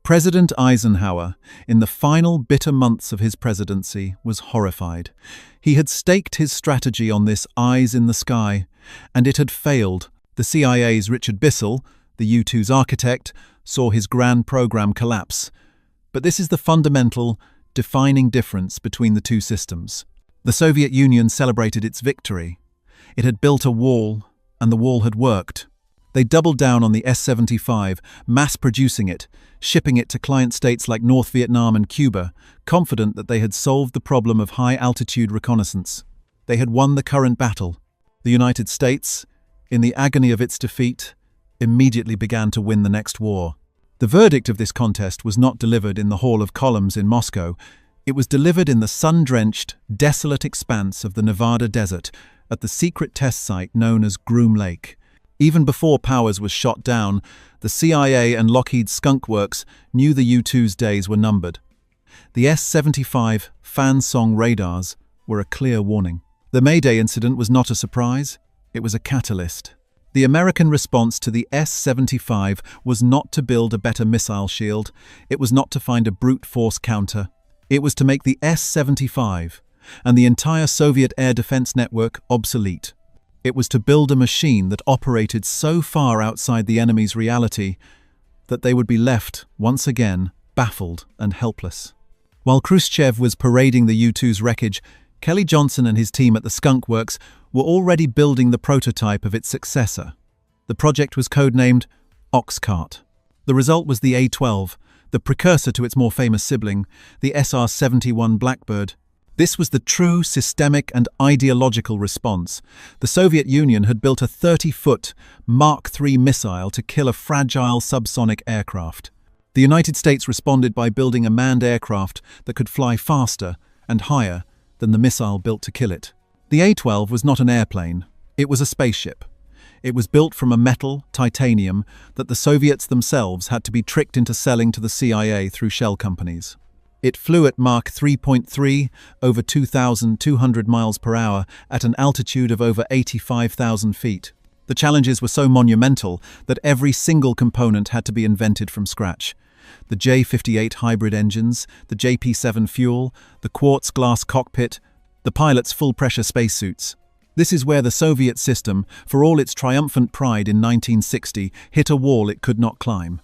President Eisenhower, in the final bitter months of his presidency, was horrified. He had staked his strategy on this eyes in the sky, and it had failed. The CIA's Richard Bissell, the U-2's architect, saw his grand program collapse. But this is the fundamental, defining difference between the two systems. The Soviet Union celebrated its victory. It had built a wall, and the wall had worked. They doubled down on the S-75, mass-producing it, shipping it to client states like North Vietnam and Cuba, confident that they had solved the problem of high-altitude reconnaissance. They had won the current battle. The United States, in the agony of its defeat, immediately began to win the next war. The verdict of this contest was not delivered in the Hall of Columns in Moscow. It was delivered in the sun-drenched, desolate expanse of the Nevada desert at the secret test site known as Groom Lake. Even before Powers was shot down, the CIA and Lockheed Skunk Works knew the U-2's days were numbered. The S-75 fan-song radars were a clear warning. The Mayday incident was not a surprise, it was a catalyst. The American response to the S-75 was not to build a better missile shield, it was not to find a brute force counter, it was to make the S-75 and the entire Soviet air defense network obsolete. It was to build a machine that operated so far outside the enemy's reality that they would be left, once again, baffled and helpless. While Khrushchev was parading the U-2's wreckage, Kelly Johnson and his team at the Skunk Works were already building the prototype of its successor. The project was codenamed Oxcart. The result was the A-12, the precursor to its more famous sibling, the SR-71 Blackbird. This was the true systemic and ideological response. The Soviet Union had built a 30-foot Mark III missile to kill a fragile subsonic aircraft. The United States responded by building a manned aircraft that could fly faster and higher than the missile built to kill it. The A-12 was not an airplane, it was a spaceship. It was built from a metal, titanium, that the Soviets themselves had to be tricked into selling to the CIA through shell companies. It flew at Mach 3.3 over 2,200 miles per hour at an altitude of over 85,000 feet. The challenges were so monumental that every single component had to be invented from scratch. The J-58 hybrid engines, the JP-7 fuel, the quartz glass cockpit, the pilot's full-pressure spacesuits. This is where the Soviet system, for all its triumphant pride in 1960, hit a wall it could not climb.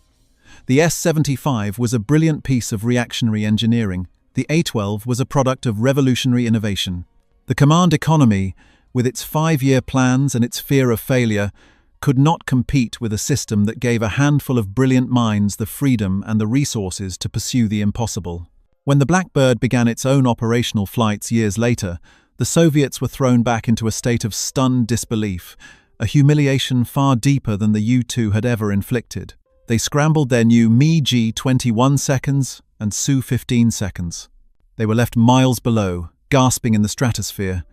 The S-75 was a brilliant piece of reactionary engineering. The A-12 was a product of revolutionary innovation. The command economy, with its 5-year plans and its fear of failure, could not compete with a system that gave a handful of brilliant minds the freedom and the resources to pursue the impossible. When the Blackbird began its own operational flights years later, the Soviets were thrown back into a state of stunned disbelief, a humiliation far deeper than the U-2 had ever inflicted. They scrambled their new Mi-G 21 seconds and Su-15 seconds. They were left miles below, gasping in the stratosphere.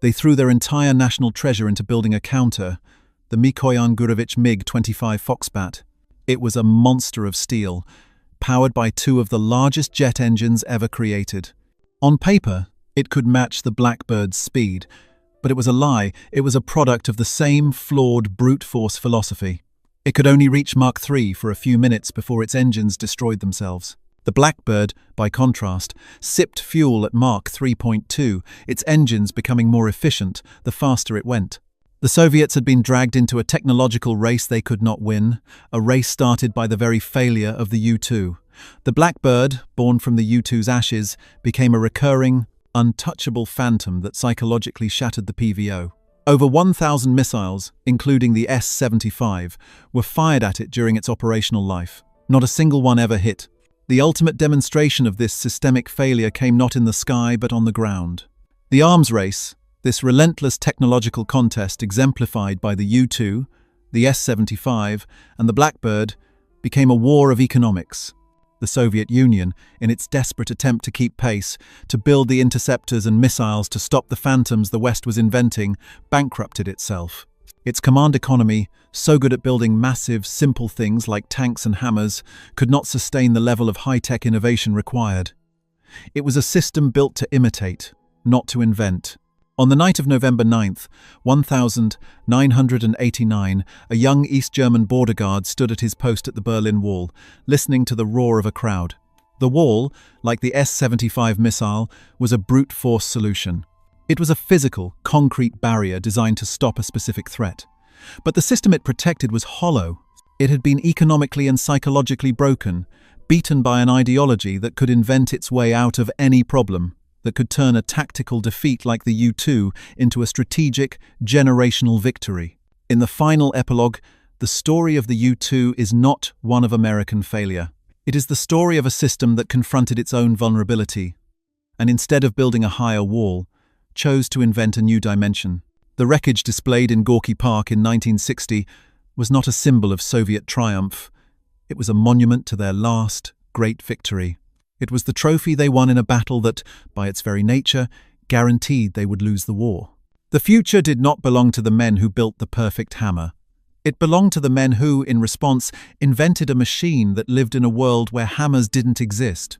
They threw their entire national treasure into building a counter, the Mikoyan Gurevich MiG-25 Foxbat. It was a monster of steel, powered by 2 of the largest jet engines ever created. On paper, it could match the Blackbird's speed, but it was a lie. It was a product of the same flawed brute force philosophy. It could only reach Mach 3 for a few minutes before its engines destroyed themselves. The Blackbird, by contrast, sipped fuel at Mach 3.2, its engines becoming more efficient the faster it went. The Soviets had been dragged into a technological race they could not win, a race started by the very failure of the U-2. The Blackbird, born from the U-2's ashes, became a recurring, untouchable phantom that psychologically shattered the PVO. Over 1,000 missiles, including the S-75, were fired at it during its operational life. Not a single one ever hit. The ultimate demonstration of this systemic failure came not in the sky but on the ground. The arms race, this relentless technological contest exemplified by the U-2, the S-75, and the Blackbird, became a war of economics. The Soviet Union, in its desperate attempt to keep pace, to build the interceptors and missiles to stop the phantoms the West was inventing, bankrupted itself. Its command economy, so good at building massive, simple things like tanks and hammers, could not sustain the level of high-tech innovation required. It was a system built to imitate, not to invent. On the night of November 9th, 1989, a young East German border guard stood at his post at the Berlin Wall, listening to the roar of a crowd. The wall, like the S-75 missile, was a brute force solution. It was a physical, concrete barrier designed to stop a specific threat. But the system it protected was hollow. It had been economically and psychologically broken, beaten by an ideology that could invent its way out of any problem, that could turn a tactical defeat like the U-2 into a strategic, generational victory. In the final epilogue, the story of the U-2 is not one of American failure. It is the story of a system that confronted its own vulnerability, and instead of building a higher wall, chose to invent a new dimension. The wreckage displayed in Gorky Park in 1960 was not a symbol of Soviet triumph. It was a monument to their last great victory. It was the trophy they won in a battle that, by its very nature, guaranteed they would lose the war. The future did not belong to the men who built the perfect hammer. It belonged to the men who, in response, invented a machine that lived in a world where hammers didn't exist.